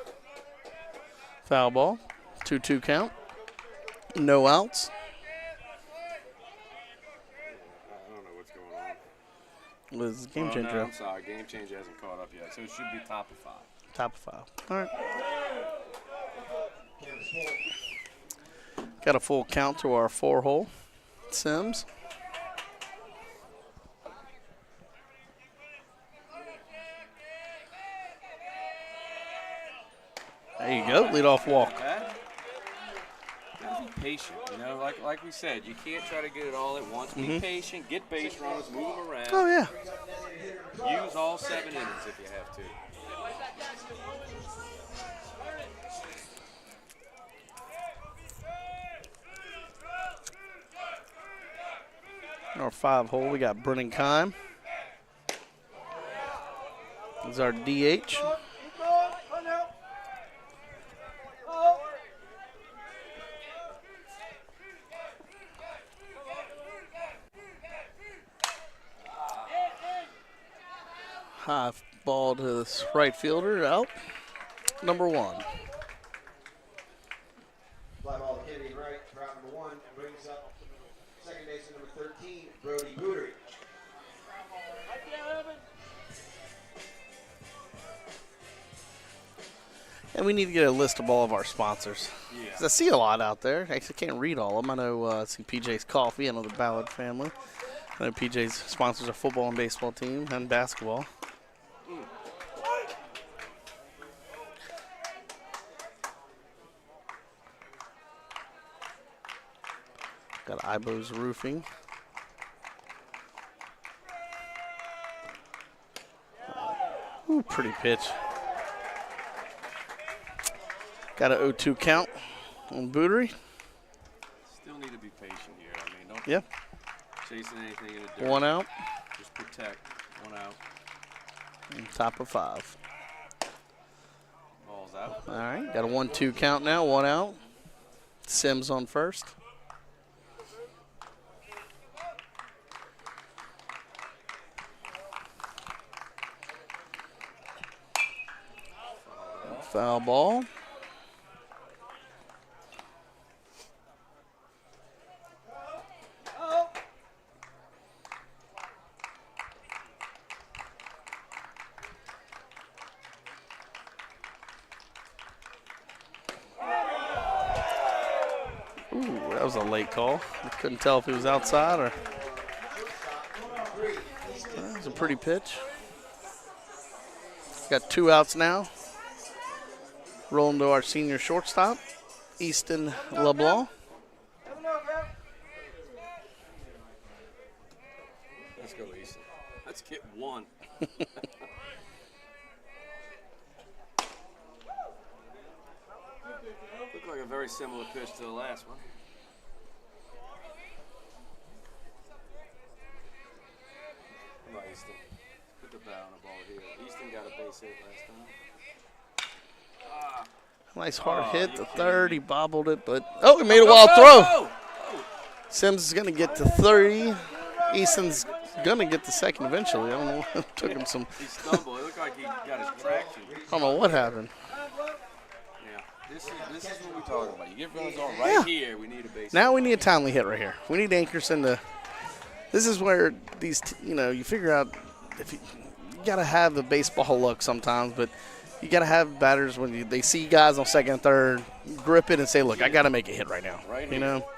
Foul ball. 2-2 count. No outs. I don't know what's going on. Was game Oh, changer. no, I'm sorry. Game changer hasn't caught up yet. So it should be top of 5. Top of 5. All right. Got a full count to our 4-hole. Sims. There you go. Lead off walk. Gotta be patient, you know. Like we said, you can't try to get it all at once. Be patient. Get base runners. Move them around. Oh, yeah. Use all 7 innings if you have to. Our 5-hole, we got Brennan Kime. He's our DH. High ball to this right fielder, out. Number 1. Fly ball to Kennedy right, route number 1, brings up second baseman number 13, Brody Bootery. And we need to get a list of all of our sponsors. Yeah. 'Cause I see a lot out there. Actually, can't read all of them. I know I see PJ's Coffee. I know the Ballard family. I know PJ's sponsors a football and baseball team and basketball. Got Ibo's Roofing. Ooh, pretty pitch. Got an 0-2 count on Bootery. Still need to be patient here. I mean, don't Yep. chasing anything in the dirt. 1 out. Just protect. 1 out. And top of 5. Ball's out. All right. Got a 1-2 count now. 1 out. Sims on first. Foul ball. Ooh, that was a late call. I couldn't tell if he was outside or. That was a pretty pitch. Got 2 outs now. Rolling to our senior shortstop, Easton LeBlanc. Let's go, Easton. Let's get 1. Looked like a very similar pitch to the last one. Come on, Easton. Put the bat on the ball here. Easton got a base hit last time. Nice hard Oh, hit you to kidding third. me? He bobbled it, but oh, he made a wild throw. Sims is going to get to 30. Easton's going to get to second eventually. I don't know. It took him some. He stumbled. It looked like he got his traction. I don't know what happened. Yeah. This is what we're talking about. You get runners on Yeah. right here. We need a base. Now we need a timely hit right here. We need Ankerson to. This is where these, you figure out if you got to have the baseball luck sometimes, but you got to have batters when they see guys on second and third, grip it and say, look, I got to make a hit right now. Right you here. know?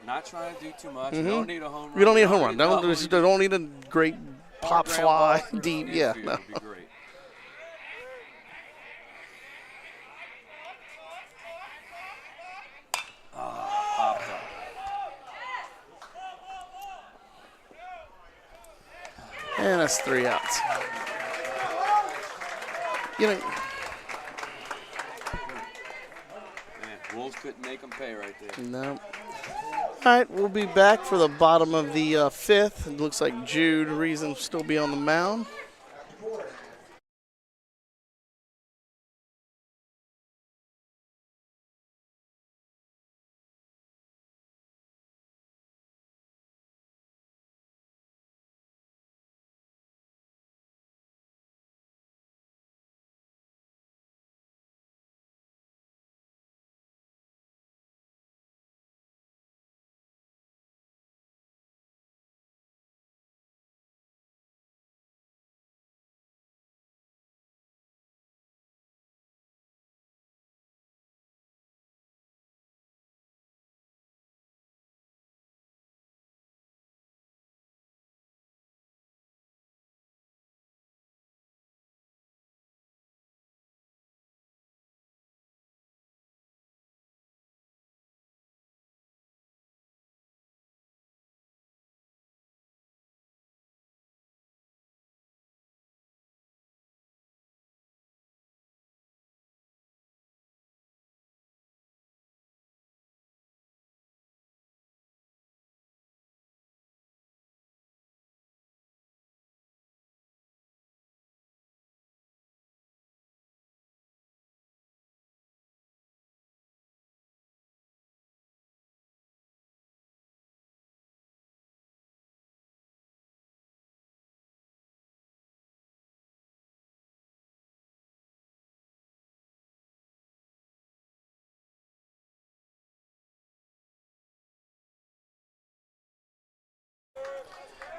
Not trying to do too much. You don't need a home run. You don't need a home run. double. Don't need a great pop Ground fly ball deep. in Yeah. field No. would be great. And that's 3 outs. You know, Man, Wolves couldn't make them pay right there. no. All right, we'll be back for the bottom of the 5th. It looks like Jude Reason will still be on the mound.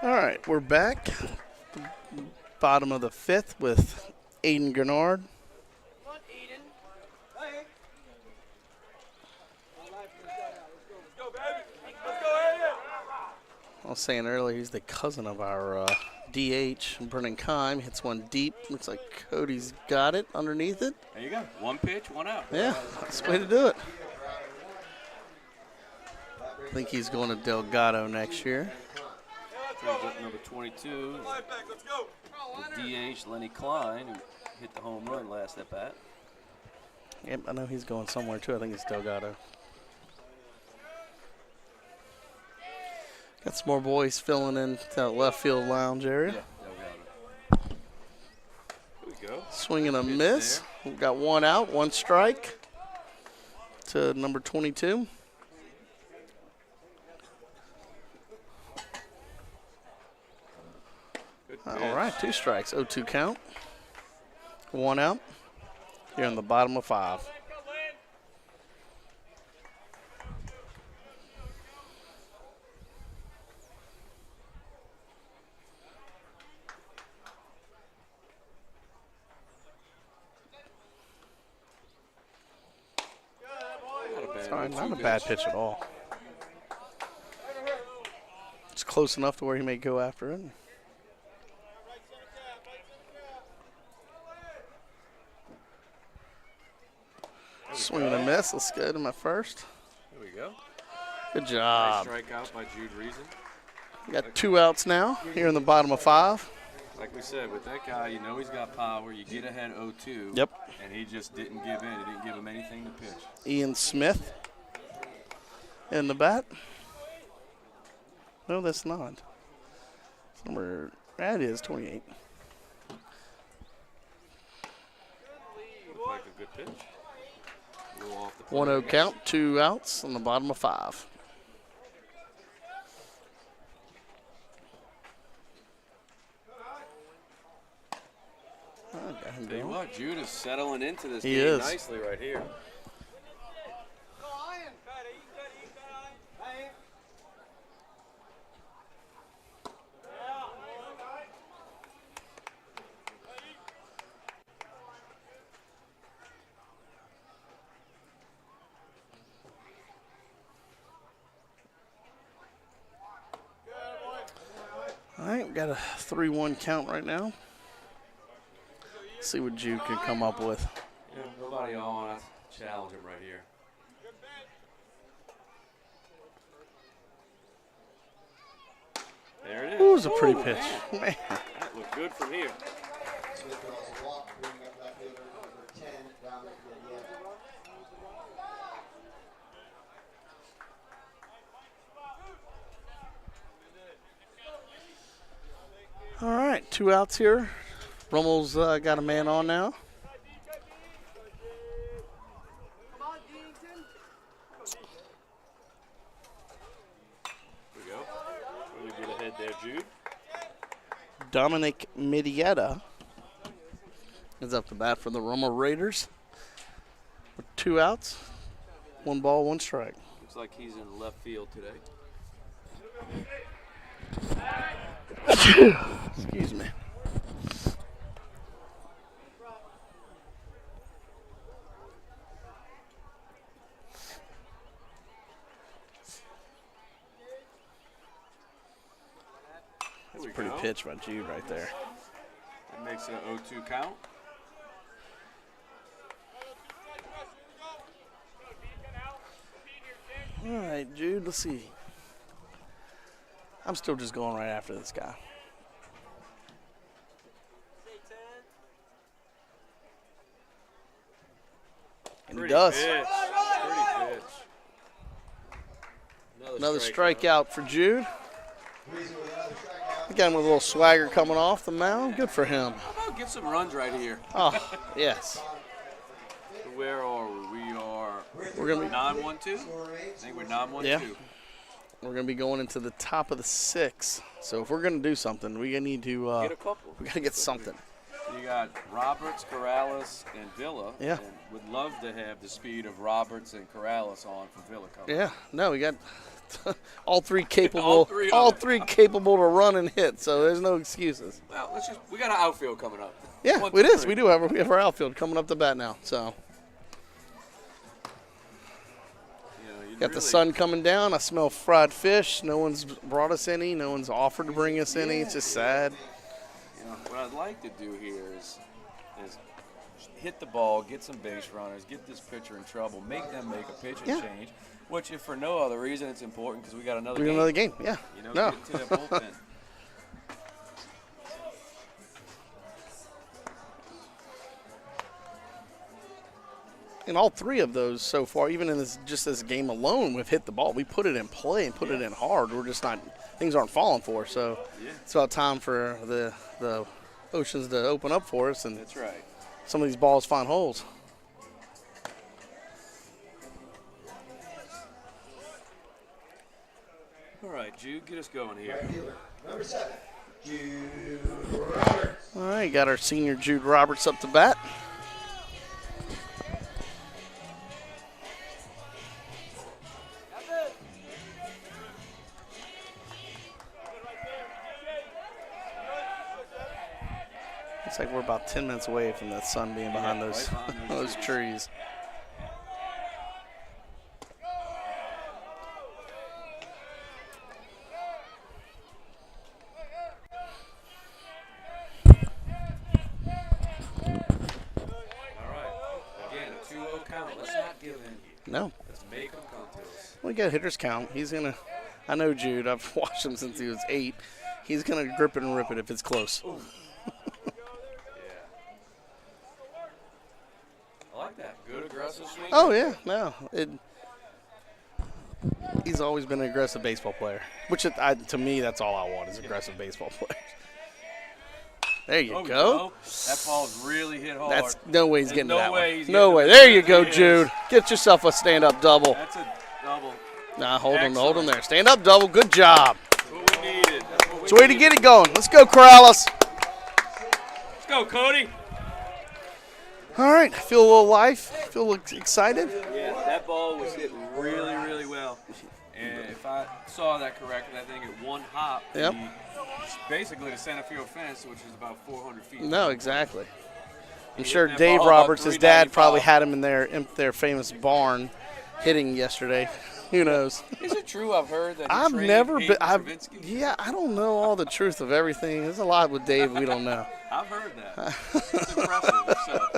All right, we're back. Bottom of the 5th with Aiden Gernard. Come on, Eden. Hey. Let's go, baby. Let's go, Aiden. I was saying earlier, he's the cousin of our DH, Brennan Kime. Hits one deep. Looks like Cody's got it underneath it. There you go. 1 pitch, 1 out. Yeah, that's the way to do it. I think he's going to Delgado next year. Brings up number 22, Let's go. the DH Lenny Klein, who hit the home run last at bat. Yep, I know he's going somewhere too. I think it's Delgado. Got some more boys filling in that left field lounge area. Yeah, Delgado. Here we go. Swing and a Pitch miss. there. We've got 1 out, 1 strike to number 22. Good All pitch. right, 2 strikes, 0-2 count. 1 out here in the bottom of 5. Sorry, not a bad pitch at all. It's close enough to where he may go after it. Swing and a miss. Let's go to my first. Here we go. Good Nice job. strikeout by Jude Reason. Got 2 outs now here in the bottom of 5. Like we said, with that guy, you know he's got power. You get ahead 0-2. Yep. And he just didn't give in. He didn't give him anything to pitch. Ian Smith in the bat. No, that's not. It's number, that is 28. Looked like a good pitch. A little off the plate, 1-0 I guess. count, 2 outs on the bottom of 5. I got him Tell you going. what, Jude is settling into this He game is. nicely right here. All right, we got a 3-1 count right now. See what Jude can come up with. Yeah, nobody on. I challenge him right here. There it is. Ooh, it was a pretty Ooh, pitch. Man. Man. That Look good from here. Smith draws a walk, bringing up left fielder number 10, Dominic Medietta. All right, 2 outs here. Rummel's got a man on now. Here we go. Really good ahead there, Jude. Dominic Medietta is up to bat for the Rummel Raiders. With 2 outs, 1 ball, 1 strike. Looks like he's in left field today. Excuse me. That's a pretty pitch by Jude right there. That makes it an 0-2 count. All right, Jude, let's see. I'm still just going right after this guy. And he does. Pitch. Pretty pitch. Another strikeout for Jude. Again, with a little swagger coming off the mound. Good for him. How about get some runs right here? Oh, yes. Where are we? We're going to be 9-1-2? I think we're 9-1-2. Yeah. We're going to be going into the top of the 6th. So if we're going to do something, we need to Get a couple. we got to get something. You got Roberts, Corrales, and Villa. Yeah. And would love to have the speed of Roberts and Corrales on for Villa coming. Yeah. No, we got all 3 capable All three of them. capable to run and hit. So there's no excuses. Well, we got an outfield coming up. Yeah, 1, it 2, is. 3. We have our outfield coming up to bat now. So got the sun coming down. I smell fried fish. No one's brought us any. No one's offered to bring us any. It's just sad. You know, what I'd like to do here is hit the ball, get some base runners, get this pitcher in trouble, make them make a pitching change. Which, if for no other reason, it's important because we got another game. Another game, yeah. You know, No. get to that bullpen. And all 3 of those so far, even in this game alone, we've hit the ball. We put it in play and put it in hard. We're just not – things aren't falling for us. So it's about time for the oceans to open up for us. And That's right. some of these balls find holes. All right, Jude, get us going here. Right fielder, number 7, Jude Roberts. All right, got our senior Jude Roberts up to bat. Looks like we're about 10 minutes away from the sun being behind those right behind those trees. No. Let's make them come to us. We got hitter's count. He's going to – I know Jude. I've watched him since he was 8. He's going to grip it and rip it if it's close. Yeah. I like that. Good aggressive swing. Oh, yeah. No. He's always been an aggressive baseball player, which to me, that's all I want is aggressive baseball players. There you go. That ball's really hit hard. That's no way he's There's getting no that way one. he's No getting way. it. There you go, It is. Jude. Get yourself a stand-up double. That's a double. Nah, hold him Excellent. there. Stand-up double. Good job. That's what we needed. It's a way to get it going. Let's go, Corrales. Let's go, Cody. All right. Feel a little life. Feel a little excited. Yeah, that ball was hit really, really well. And if I saw that correctly, I think at one hop, Yep. basically the center field fence, which is about 400 feet. No, exactly. I'm He sure hit that Dave ball about Roberts, his dad, 395. probably had him in their famous barn hitting yesterday. Who knows? Is it true? I've heard that I've never been. I don't know all the truth of everything. There's a lot with Dave we don't know. I've heard that. It's impressive. So.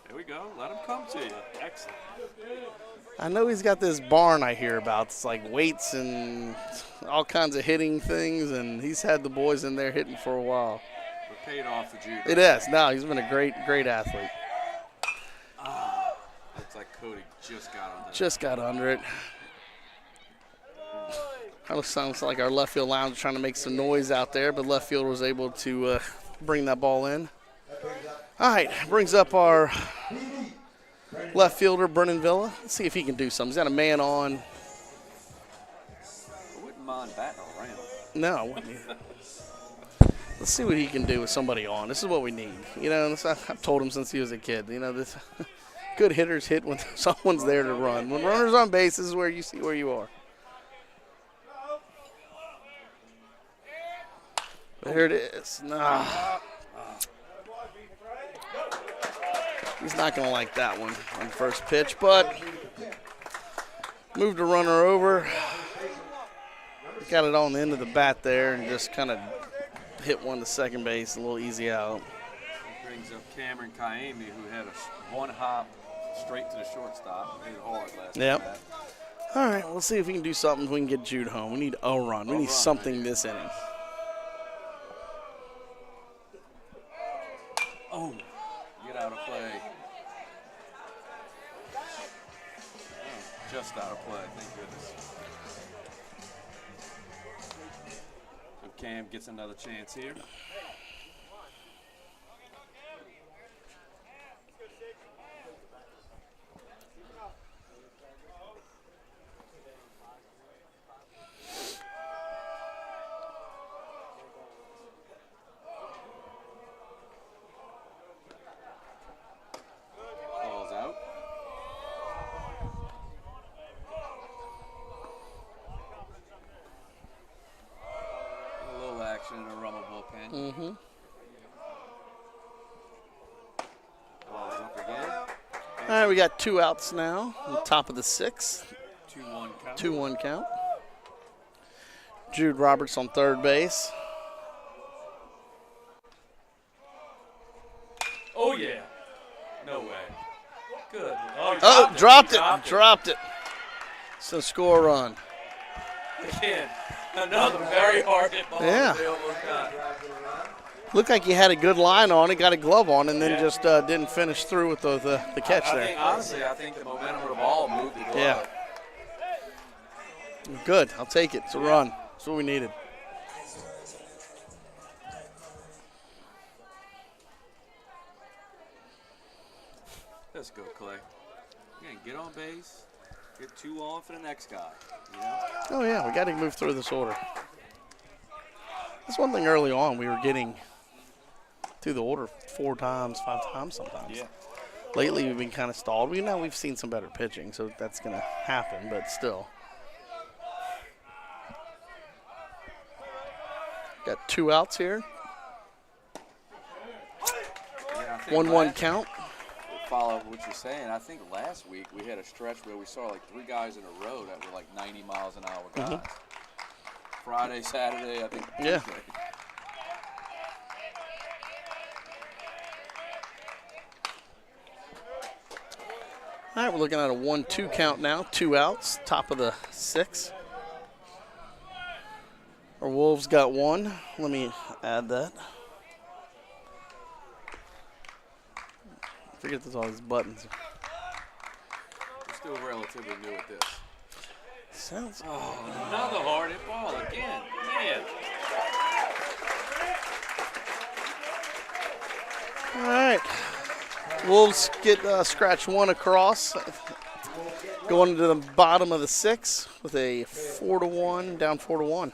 There we go. Let him come to you. Excellent. I know he's got this barn I hear about. It's like weights and all kinds of hitting things, and he's had the boys in there hitting for a while. We're paid off for Jude. It has. No, he's been a great athlete. Looks like Cody just got under Just got under it. Kind of sounds like our left field lounge trying to make some noise out there, but left field was able to bring that ball in. All right, brings up our left fielder, Brennan Villa. Let's see if he can do something. He's got a man on. I wouldn't mind batting around. No, I wouldn't either. Let's see what he can do with somebody on. This is what we need. You know, I've told him since he was a kid. You know, this good hitters hit when someone's there to run. When runners on base, this is where you see where you are. There it is. Nah. He's not going to like that one on the first pitch, but moved the runner over. Got it on the end of the bat there and just kind of hit one to second base, a little easy out. Brings up Cameron Kaimi, who had a one hop straight to the shortstop. Hit hard last Yep. night. All right, we'll see if we can do something. We can get Jude home. We need a run. We need something this inning. Oh, get out of play. Oh, just out of play, thank goodness. So Cam gets another chance here. Ball's out. A little action in a Rummel bullpen. Mm-hmm. Ball's up again. All right, we got 2 outs now on the top of the 6th. 2-1 count. 2-1 count. Jude Roberts on third base. Oh, yeah. No way. Good. Oh, dropped it. Dropped it. So score a run. Again, another very hard hit ball. Yeah. They almost got. Looked like he had a good line on it, got a glove on, and then just didn't finish through with the catch there. Honestly, I think the momentum of the ball moved the glove. Yeah. Good. I'll take it. It's a run. That's what we needed. Let's go, Clay. Again, get on base, get 2 on for the next guy. You know? Oh, yeah. We got to move through this order. That's one thing early on. We were getting through the order 4 times, 5 times sometimes. Yeah. Lately, we've been kind of stalled. We've seen some better pitching, so that's going to happen, but still. Got 2 outs here. Yeah, I think 1-1 last- count. Follow what you're saying. I think last week we had a stretch where we saw like 3 guys in a row that were like 90 miles an hour guys. Friday, Saturday, I think. Yeah. Tuesday. All right, we're looking at a 1-2 count now. 2 outs, top of the 6th. Our Wolves got 1. Let me add that. Forget there's all these buttons. We're still relatively new at this. Sounds. Oh, another hard hit ball again. Man. All right. Wolves get scratch 1 across. Going to the bottom of the 6th with a 4-1, down 4-1.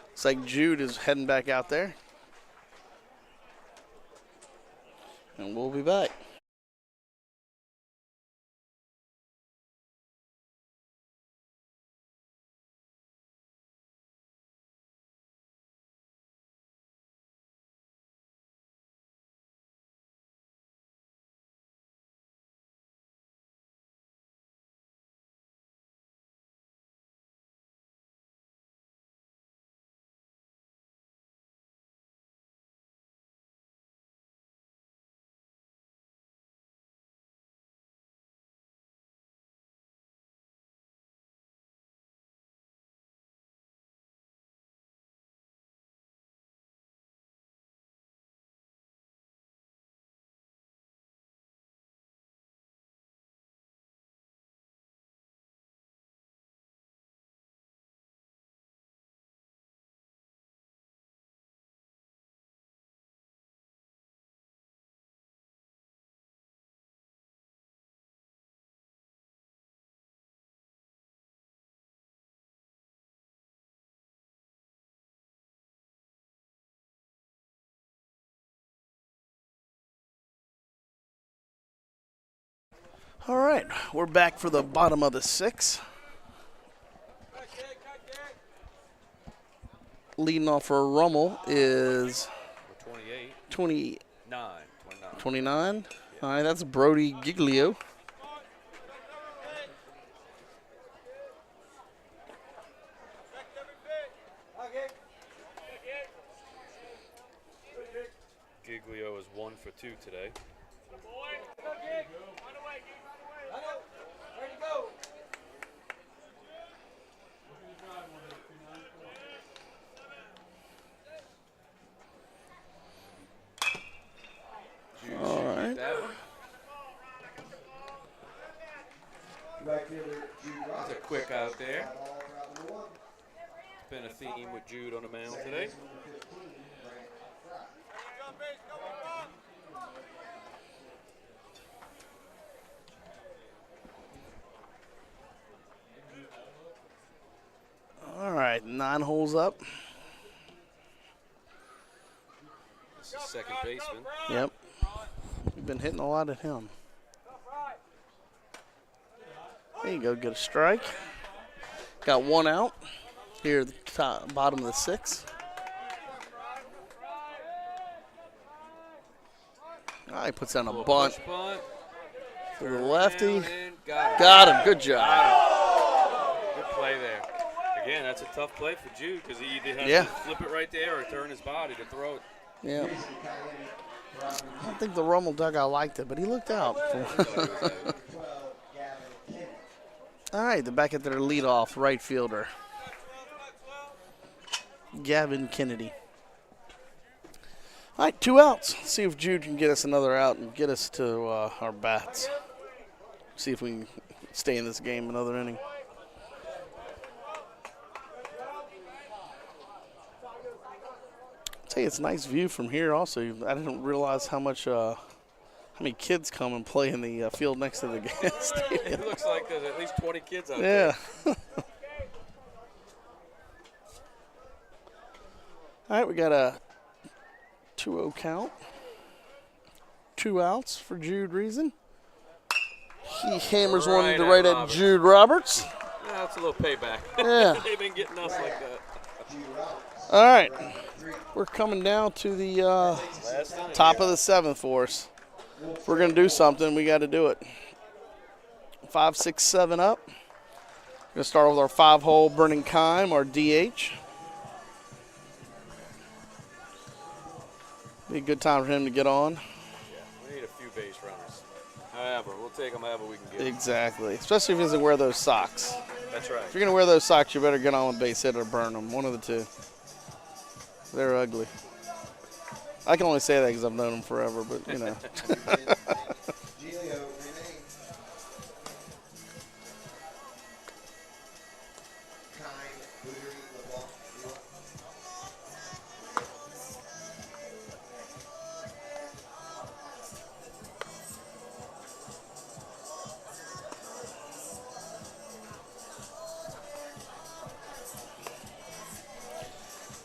Looks like Jude is heading back out there. And we'll be back. All right, we're back for the bottom of the 6. Leading off for Rummel is 28. 29. All right, that's Brody Giglio. Giglio is 1 for 2 today. All right. That's a quick out there. It's been a theme with Jude on the mound today. All right, 9 holes up. This is second baseman. Yep. We've been hitting a lot at him. There you go, get a strike. Got 1 out here at the top, bottom of the 6. Oh, he puts down a bunt for the lefty. Got him. Good job. Good play there. Again, that's a tough play for Jude because he either has to flip it right there or turn his body to throw it. Yeah. I don't think the Rummel dugout liked it, but he looked out. All right, they're back at their leadoff right fielder, Gavin Kennedy. All right, 2 outs. See if Jude can get us another out and get us to our bats. See if we can stay in this game another inning. I'll tell you, it's a nice view from here also. I didn't realize how many kids come and play in the field next to the gas stadium. It looks like there's at least 20 kids out there. Yeah. All right, we got a 2-0 count. 2 outs for Jude Reason. He hammers one to right at Jude Roberts. Yeah, that's a little payback. Yeah. They've been getting us like that. All right. We're coming down to the top of the 7th for us. If we're going to do something, we got to do it. 5, 6, 7 up. We're going to start with our 5-hole Brennan Kime, our DH. Be a good time for him to get on. Yeah, we need a few base runners. However, we'll take them however we can get. Exactly. Especially if he doesn't wear those socks. That's right. If you're going to wear those socks, you better get on with base hit or burn them. One of the two. They're ugly. I can only say that because I've known them forever, but, you know.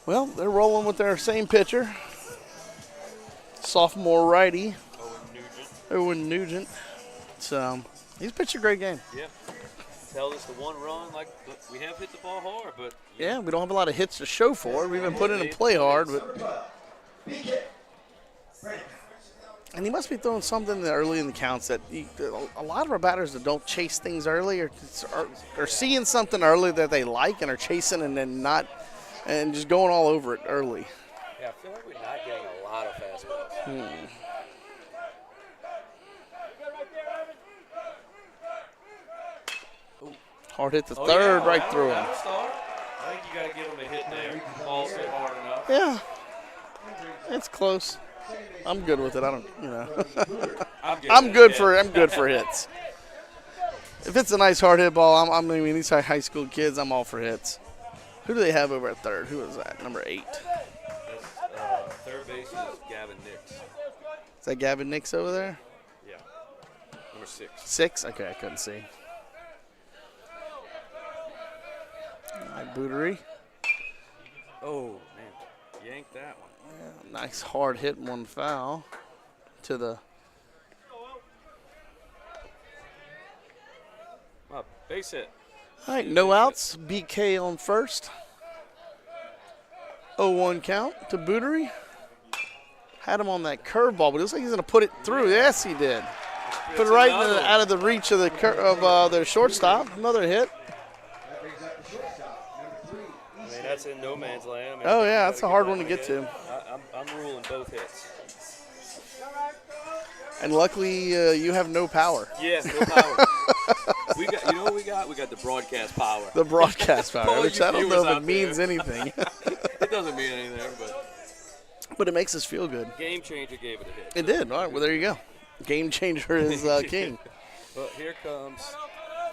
Well, they're rolling with their same pitcher. Sophomore righty, Owen Nugent. So, he's pitched a great game. Yeah. Held us to 1 run. Like, we have hit the ball hard, but yeah, we don't have a lot of hits to show for it. We've been putting him to play hard, but and he must be throwing something early in the counts that a lot of our batters that don't chase things early are seeing something early that they like and are chasing and then not and just going all over it early. Yeah, I feel like we're not getting a lot of fastballs. Hard hit to third, right through him. I think you got to give him a hit there. Ball's hit hard enough. Yeah, it's close. I'm good with it. I don't, you know. I'm good for hits. If it's a nice hard hit ball, I mean these high school kids, I'm all for hits. Who do they have over at third? Who is that? Number 8. That's, third base is Gavin Nix. Is that Gavin Nix over there? Yeah. Number 6. 6? Okay, I couldn't see. All right, Bootery. Oh, man. Yanked that one. Yeah, nice hard hit, 1 foul to the Base hit. All right, no outs. BK on first. 0-1 count to Bootery. Had him on that curveball, but it looks like he's going to put it through. Yes, he did. Put it right out of the reach of the shortstop. Another hit. That brings up the shortstop, number 3. I mean, that's in no man's land. I mean, Oh, yeah, that's a hard one to get to. I'm ruling both hits. And luckily, you have no power. Yes, no power. We got, you know what we got? We got the broadcast power. The broadcast power, All which you I don't know viewers if it out means there. anything. It doesn't mean anything, But it makes us feel good. Game Changer gave it a hit. It did. All right, well, there you go. Game changer is king. Well, here comes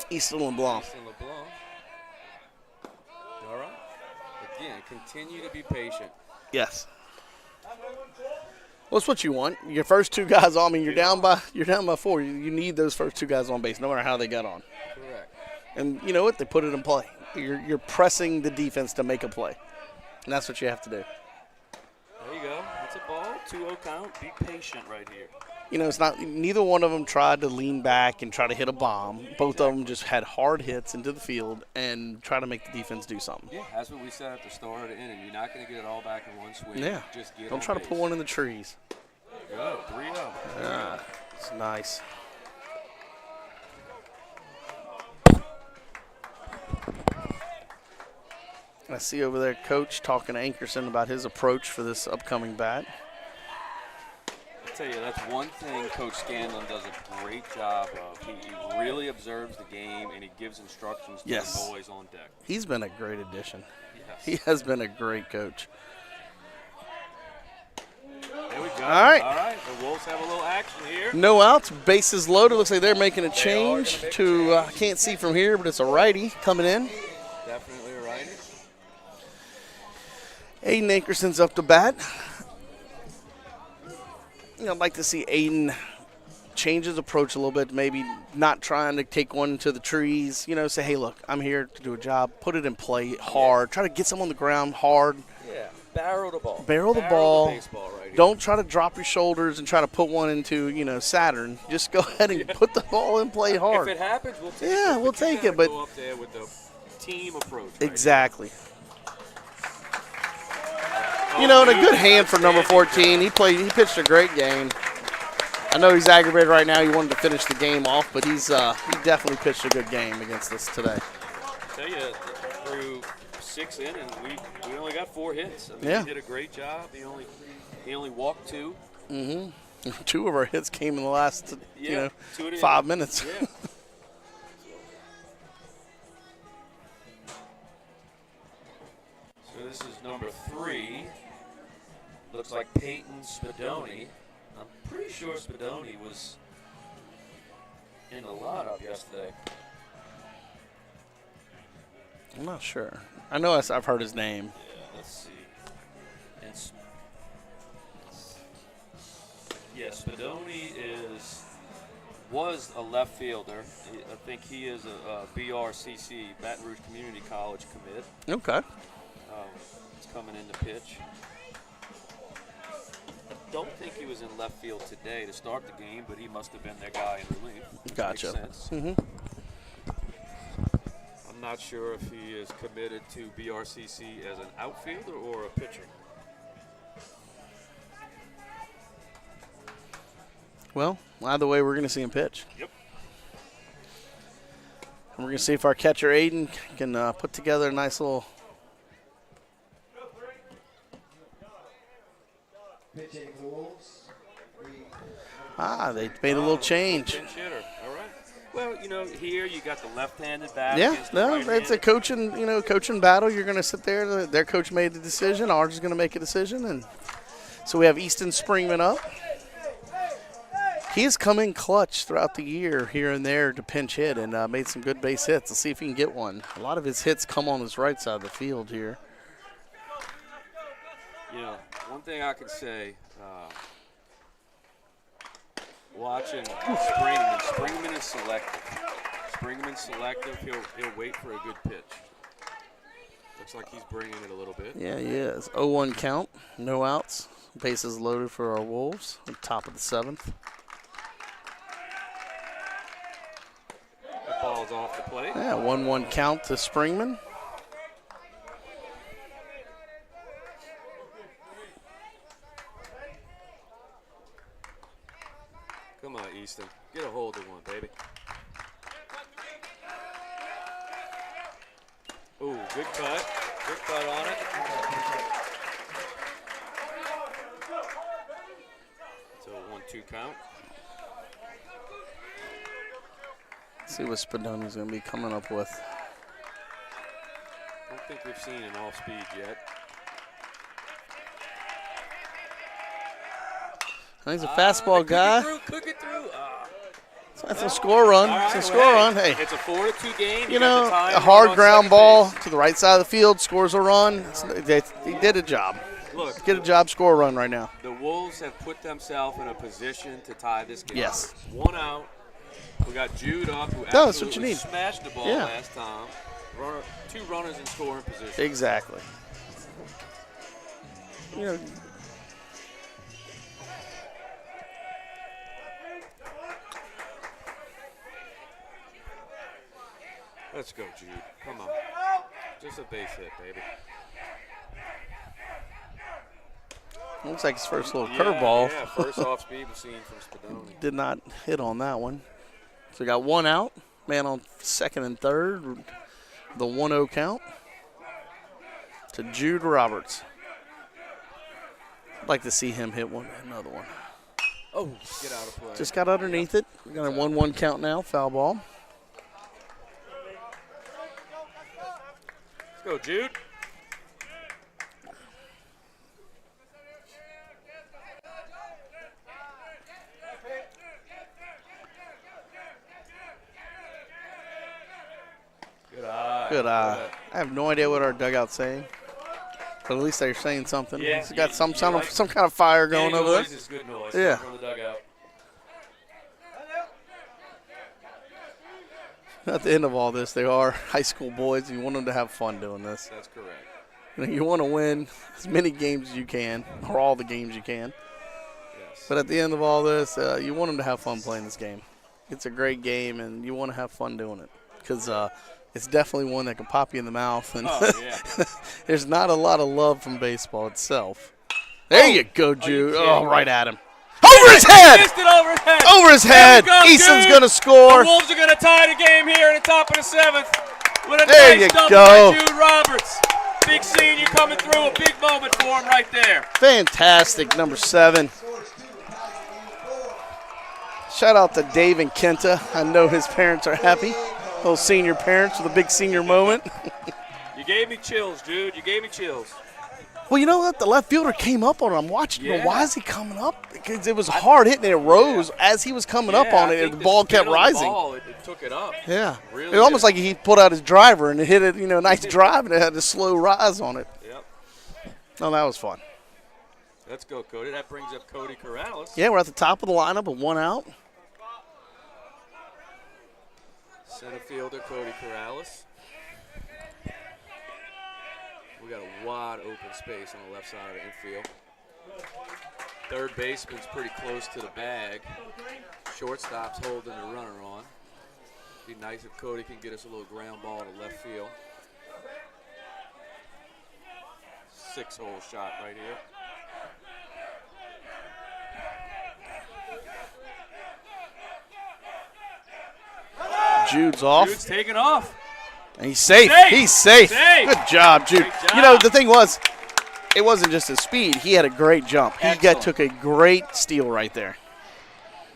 Easton LeBlanc. Easton LeBlanc. All right. Again, continue to be patient. Yes. Well, that's what you want. Your first two guys on. I mean, you're down by 4. You need those first two guys on base, no matter how they got on. Correct. And you know what? They put it in play. You're pressing the defense to make a play, and that's what you have to do. There you go. It's a ball. 2-0 count. Be patient right here. You know, it's not. Neither one of them tried to lean back and try to hit a bomb. Both of them just had hard hits into the field and try to make the defense do something. Yeah, that's what we said at the start of the inning. You're not going to get it all back in one swing. Yeah. Just get Don't on try to base. put one in the trees. Good. 3-0. Yeah, it's nice. I see over there Coach talking to Ankerson about his approach for this upcoming bat. I tell you, that's one thing Coach Scanlon does a great job of. He really observes the game and he gives instructions to Yes. the boys on deck. He's been a great addition. Yes. He has been a great coach. There we go. All right. All right. The Wolves have a little action here. No outs, bases loaded. Looks like they're making a change gonna make a to, I can't see from here, but it's a righty coming in. Definitely a righty. Aiden Ankerson's up to bat. You know, I'd like to see Aiden change his approach a little bit, maybe not trying to take one to the trees. You know, say, hey, look, I'm here to do a job. Put it in play hard. Try to get some on the ground hard. Yeah. Barrel the ball. Barrel the ball. The baseball right here. Don't try to drop your shoulders and try to put one into, you know, Saturn. Just go ahead and put the ball in play hard. If it happens, we'll take it. Yeah, we'll you take gotta it, but go up there with the team approach. Right exactly. You know, and a good hand for number 14. He pitched a great game. I know he's aggravated right now. He wanted to finish the game off, but he definitely pitched a good game against us today. I tell you, through 6 innings, we only got 4 hits. I mean, Yeah. He did a great job. He only walked 2. Mm-hmm. 2 of our hits came in the last, Yeah, 2 of the 5 minutes. Yeah. So this is number 3. Looks like Peyton Spadoni. I'm pretty sure Spadoni was in the lineup yesterday. I'm not sure. I know I've heard his name. Yeah, let's see. Spadoni was a left fielder. I think he is a BRCC, Baton Rouge Community College commit. Okay. He's coming in to pitch. I don't think he was in left field today to start the game, but he must have been their guy in relief. Which Gotcha. Makes sense. Mm-hmm. I'm not sure if he is committed to BRCC as an outfielder or a pitcher. Well, either way, we're going to see him pitch. Yep. And we're going to see if our catcher, Aiden, can put together a nice little. Pitching the Wolves. They made a little change. Pinch hitter. All right. Well, you know, here you got the left-handed bat. Yeah, against the no, right-handed. it's a coaching battle. You're going to sit there. Their coach made the decision. Ours is going to make a decision. And so we have Easton Springman up. He has come in clutch throughout the year here and there to pinch hit and made some good base hits. Let's see if he can get one. A lot of his hits come on his right side of the field here. You know, one thing I could say, watching Springman is selective. Springman's selective. He'll wait for a good pitch. Looks like he's bringing it a little bit. Yeah, he is. 0-1 count, no outs. Bases loaded for our Wolves. On top of the 7th. That ball Ball's off the plate. Yeah, 1-1 count to Springman. Come on, Easton. Get a hold of one, baby. Ooh, good cut. Good cut on it. So 1-2 count. See what Spadoni's going to be coming up with. I don't think we've seen an off-speed yet. He's a fastball guy. Cook it through. That's a score run. Right, it's a score run. Hey, it's a 4-2 game. you know, a hard ground ball to the right side of the field scores a run. He did a job. Look, Get a job, score a run right now. the Wolves have put themselves in a position to tie this game. Yes. 1 out. We got Jude up, who That's what you absolutely need. smashed the ball Yeah. last time. 2 runners in scoring position. Exactly. You know, Let's go, Jude. Come on. Just a base hit, baby. looks like his first little curveball. Yeah, first off speed we've seen from Spadoni. Did not hit on that one. So we got 1 out. Man on second and third. The 1-0 count to Jude Roberts. I'd like to see him hit another one. Oh, get out of play. Just got underneath it. We got a 1-1 count now. Foul ball. Let's go, Jude. Good eye. Good eye. I have no idea what our dugout's saying, but at least they're saying something. Yeah, It's got some like- kind of fire going over there. Noise is good noise. Yeah. From the dugout. At the end of all this, they are high school boys. You want them to have fun doing this. That's correct. You want to win as many games as you can, or all the games you can. Yes. But at the end of all this, you want them to have fun playing this game. It's a great game, and you want to have fun doing it because it's definitely one that can pop you in the mouth. And Oh, yeah. there's not a lot of love from baseball itself. There you go, Jude. kidding Oh, me? right at him. Over his head! Missed it over his head. Over his There head. we go, Easton's Jude. going to score. The Wolves are going to tie the game here in the top of the 7th with a There nice you double go. by Jude Roberts. Big senior coming through, a big moment for him right there. Fantastic, number 7. Shout out to Dave and Kenta. I know his parents are happy. Those senior parents with a big senior moment. You gave me chills, Jude. You gave me chills. Well, you know what? The left fielder came up on it. I'm watching. Yeah. Why is he coming up? Because it was hard hitting. It rose as he was coming up on I it, think and the ball kept spin on the rising. ball, it took it up. Yeah. Really It was almost did. like he pulled out his driver and it hit it, nice drive, and it had a slow rise on it. Yep. No, that was fun. Let's go, Cody. That brings up Cody Corrales. Yeah, we're at the top of the lineup with 1 out. Center fielder Cody Corrales. We got a wide open space on the left side of the infield. Third baseman's pretty close to the bag. Shortstop's holding the runner on. Be nice if Cody can get us a little ground ball to left field. 6-hole shot right here. Jude's off. Jude's taking off. And he's safe. Safe. He's safe. Safe. Good job, Jude. Great job. The thing was, it wasn't just his speed. He had a great jump. Excellent. Took a great steal right there.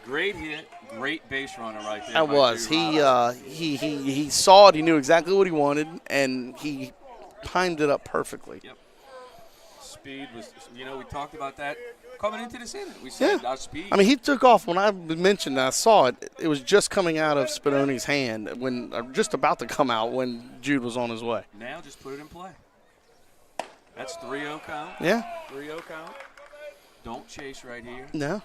Great hit, great base runner right there. That by was. Jude Roberts. He saw it. He knew exactly what he wanted, and he timed it up perfectly. Yep. Speed was, we talked about that coming into this inning. We said our speed. I mean, he took off. When I mentioned I saw it, it was just coming out of Spadoni's hand, just about to come out when Jude was on his way. Now just put it in play. That's 3-0 count. Yeah. 3-0 count. Don't chase right here. No.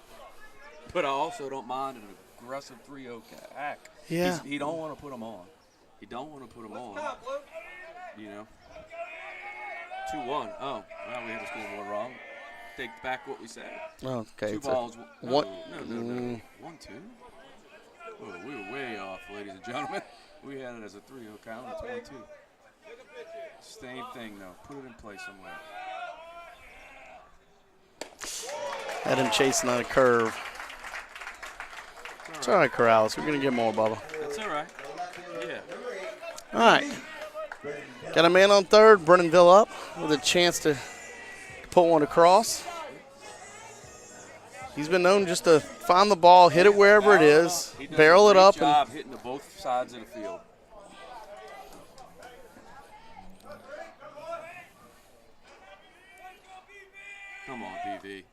But I also don't mind an aggressive 3-0 hack. Yeah. He don't want to put them on. He don't want to put them on. 2-1. Oh, well, we had the scoreboard wrong. Take back what we said. Okay. Two balls. one. No. 1-2. Oh, we were way off, ladies and gentlemen. We had it as a 3-0 count. It's 1-2. Same thing, though. Put it in play somewhere. Had him chasing on a curve. It's all right, Corrales. We're going to get more, Bubba. That's all right. Yeah. All right. Got a man on third. Brennanville up with a chance to put one across. He's been known just to find the ball, hit it wherever it is, barrel it up. He does a great job hitting to both sides of the field. Come on, PV.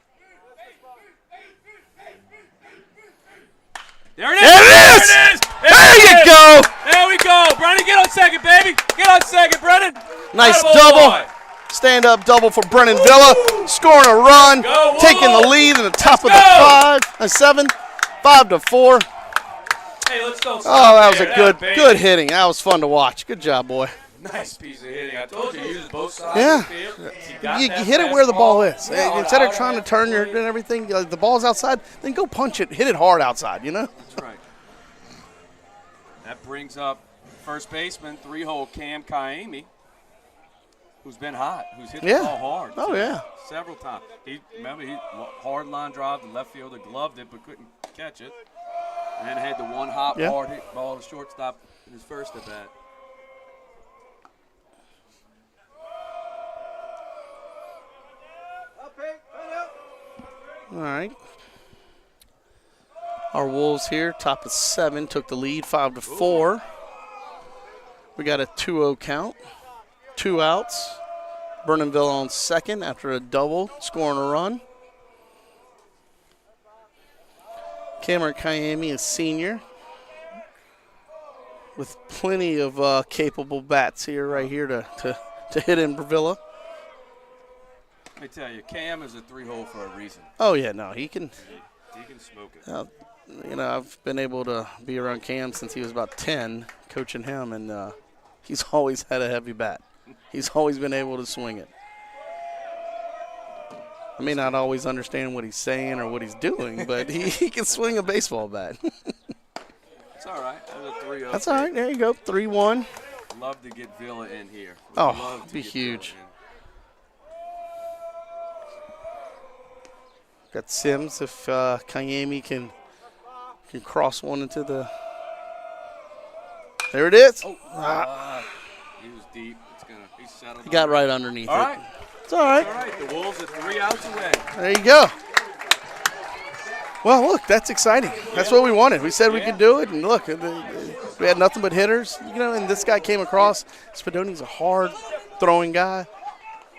There it is! There it is! There you go! There we go! Brennan, get on second, baby! Get on second, Brennan! Nice Attaboy, double. boy. Stand-up double for Brennan Villa, scoring a run, Go, taking the Wolves. lead in the top of Let's the 7, 5-4. Hey, let's go. Oh, that was a Stop there, good hitting. That was fun to watch. Good job, boy. Nice piece of hitting. I told you, use both sides Yeah. of the field. He got You that hit it where the ball is. Yeah, on Instead the of trying to outer turn your half and everything, the ball's outside, then go punch it, hit it hard outside, you know? That's right. That brings up first baseman, 3-hole Cam Kaimi, who's been hot, who's hit the Yeah. ball hard. Oh, yeah. Several times. He hard line drive, the left fielder gloved it but couldn't catch it. And then had the one hop Yeah. hard hit ball to shortstop in his first at bat. All right. Our Wolves here, top of 7, took the lead 5-4. We got a 2-0 count, 2 outs. Brennanville on second after a double, scoring a run. Cameron Kayami is senior with plenty of capable bats here, right here to hit in Brevilla. Let me tell you, Cam is a 3-hole for a reason. Oh, yeah, no, he can. He can smoke it. You know, I've been able to be around Cam since he was about 10, coaching him, and he's always had a heavy bat. He's always been able to swing it. I may not always understand what he's saying or what he's doing, but he can swing a baseball bat. It's all right. That was a 3-0. That's all right. There you go, 3-1. Love to get Villa in here. Oh, Love to be get Villa huge. in. Got Sims if Kanyemi can cross one into the. There it is. Oh, he was deep. He's settled. He got right underneath All it. right. It's all right. All right. The Wolves are 3 outs away. There you go. Well, look, that's exciting. That's what we wanted. We said we could do it, and look, we had nothing but hitters. You know, and this guy came across. Spadoni's a hard throwing guy.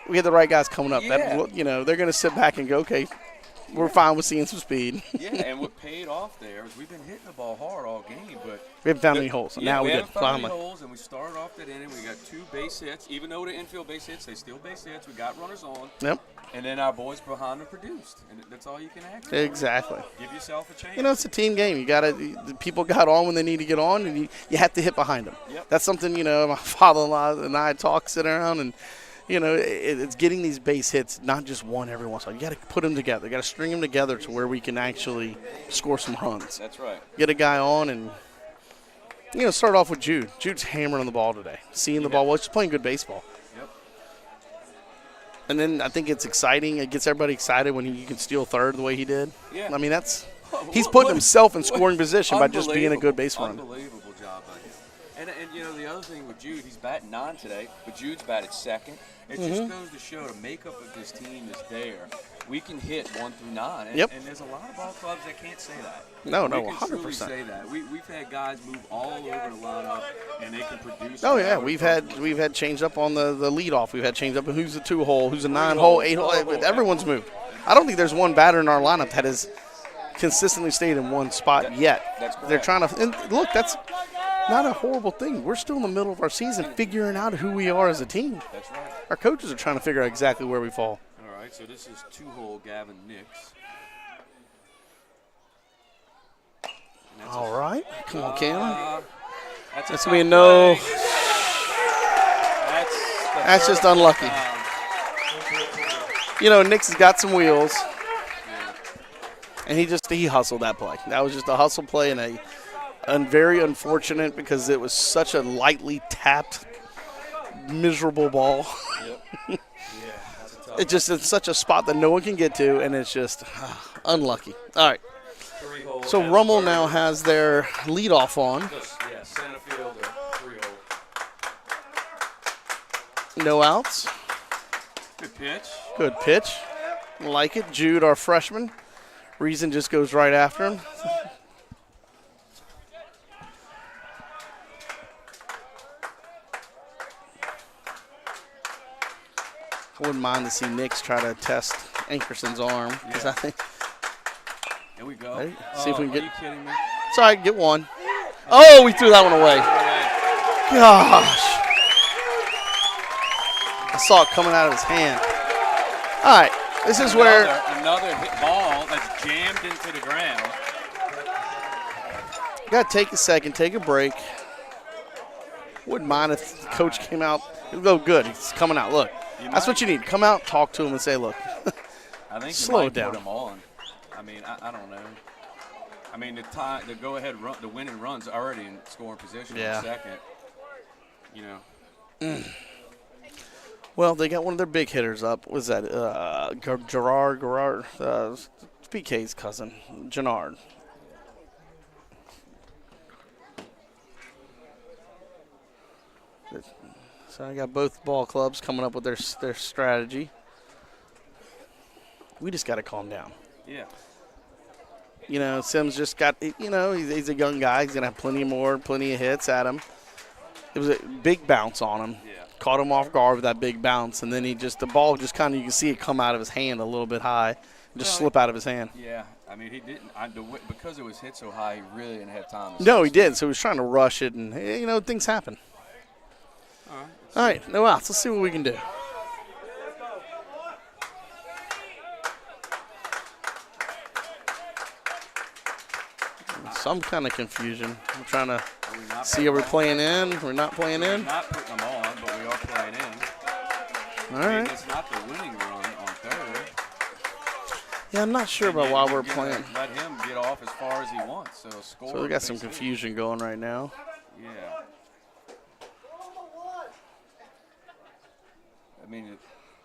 We had the right guys coming up. Yeah. That, you know, they're going to sit back and go, okay, we're fine with seeing some speed. Yeah, and what paid off there is we've been hitting the ball hard all game, but We haven't found any holes. So now we did. haven't found any Finally. holes, and we started off that inning. We got 2 base hits. Even though the infield base hits, they still base hits. We got runners on, Yep. and then our boys behind them produced, and that's all you can ask for. Exactly. Give yourself a chance. You know, it's a team game. You got to. The people got on when they need to get on, and you have to hit behind them. Yep. That's something, you know, my father-in-law and I talk, sit around, and you know, it's getting these base hits, not just one every once in a while. You got to put them together. You got to string them together to where we can actually score some runs. That's right. Get a guy on and, you know, start off with Jude. Jude's hammering on the ball today, seeing the ball. Well, he's playing good baseball. Yep. And then I think it's exciting. It gets everybody excited when you can steal third the way he did. Yeah. I mean, he's putting himself in scoring position by just being a Unbelievable. good base runner. Unbelievable job by him. And you know, the other thing with Jude, he's batting 9 today, but Jude's batted second. It just goes to show the makeup of this team is there. We can hit 1 through 9, and, Yep. and there's a lot of ball clubs that can't say that. No, we can 100%. truly say that. We've had guys move all over the lineup, and they can produce. Oh yeah, we've had changed up on the leadoff. We've had changed up on who's a 2-hole, who's a 9-hole, 8-hole. Everyone's moved. I don't think there's one batter in our lineup that has consistently stayed in one spot yet. That's correct. They're trying to. And look, that's not a horrible thing. We're still in the middle of our season, figuring out who we are as a team. That's right. Our coaches are trying to figure out exactly where we fall. All right, so this is 2-hole Gavin Nix. All right, come on, Cam. That's That's gonna be a no. play. That's just unlucky. You know, Nix has got some wheels, and he hustled that play. That was just a hustle play and very unfortunate because it was such a lightly tapped, miserable ball. Yep. Yeah, that's a tough It's just in such a spot that no one can get to, and it's just unlucky. All right. 3-hole. So and Rummel third. now has their leadoff on. Just, yeah, center field or 3-hole. No outs. Good pitch. Good pitch. Like it. Jude, our freshman. Reason just goes right after him. I wouldn't mind to see Nix try to test Ankerson's arm. Because I think, Here we go. Ready? See if we can get- Are you kidding me? it's all right, get one. Oh, we threw that one away. Gosh. I saw it coming out of his hand. All right, this is where Another hit ball that's jammed into the ground. you got to take a second, take a break. Wouldn't mind if the coach came out. It'll go good. He's coming out. Look, that's what you need. Come out, talk to him, and say, look, I think you slow might it down. put him on. I mean, I don't know. I mean, the go-ahead run, the winning run's already in scoring position in Yeah. second. You know. well, they got one of their big hitters up. Was that Gerard, PK's cousin, Gennard. So I got both ball clubs coming up with their strategy. We just got to calm down. Yeah. You know, Sims just got, you know, he's a young guy. He's going to have plenty of hits at him. It was a big bounce on him. Yeah. Caught him off guard with that big bounce, and then the ball just kind of, you can see it come out of his hand a little bit high, just slip out of his hand. Yeah. I mean, he didn't. Because it was hit so high, he really didn't have time. No, he did. So he was trying to rush it, and, you know, things happen. All right, no outs. Let's see what we can do. Some kind of confusion. I'm trying to see, are we playing in? We're not playing We're in? not putting them on, but we are playing in. All I mean, right. it's not the winning run on third. Yeah, I'm not sure about why we're You're playing. gonna let him get off as far as he wants. So score. So we got some basically. confusion going right now. Yeah. I mean,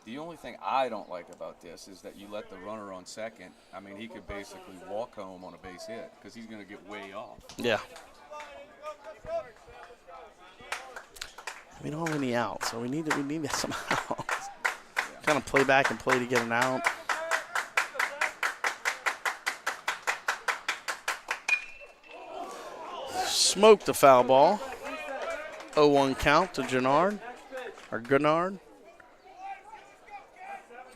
the only thing I don't like about this is that you let the runner on second. I mean, he could basically walk home on a base hit because he's going to get way off. Yeah. We don't have any outs, so we need some outs. Kind of play back and play to get an out. Smoked the foul ball. 0-1 count to Gennard.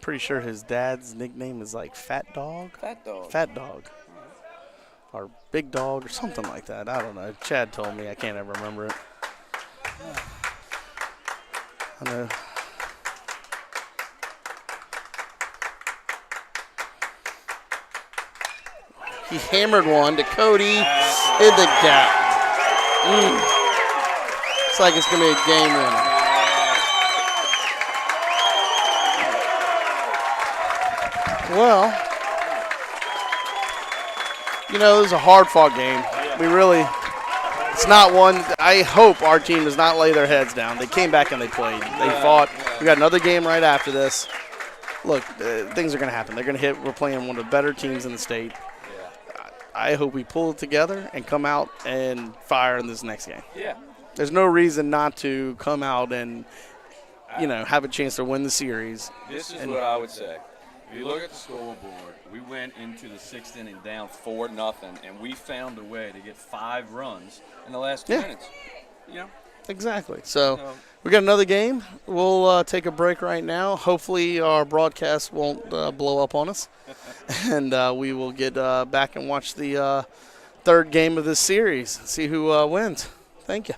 Pretty sure his dad's nickname is like Fat Dog. Fat dog. Fat Dog. Or Big Dog or something like that. I don't know. Chad told me. I can't ever remember it. I know. He hammered one to Cody in the gap. Looks like it's going to be a game winner. Well, you know, it was a hard-fought game. It's not one. I hope our team does not lay their heads down. They came back and they played. They fought. We got another game right after this. Look, things are going to happen. They're going to hit. We're playing one of the better teams in the state. I hope we pull it together and come out and fire in this next game. Yeah. There's no reason not to come out and, you know, have a chance to win the series. This is what I would say. If you look at the scoreboard, we went into the sixth inning down 4-0, and we found a way to get 5 runs in the last 2 minutes. You know? Exactly. So we got another game. We'll take a break right now. Hopefully our broadcast won't blow up on us. And we will get back and watch the third game of this series, see who wins. Thank you.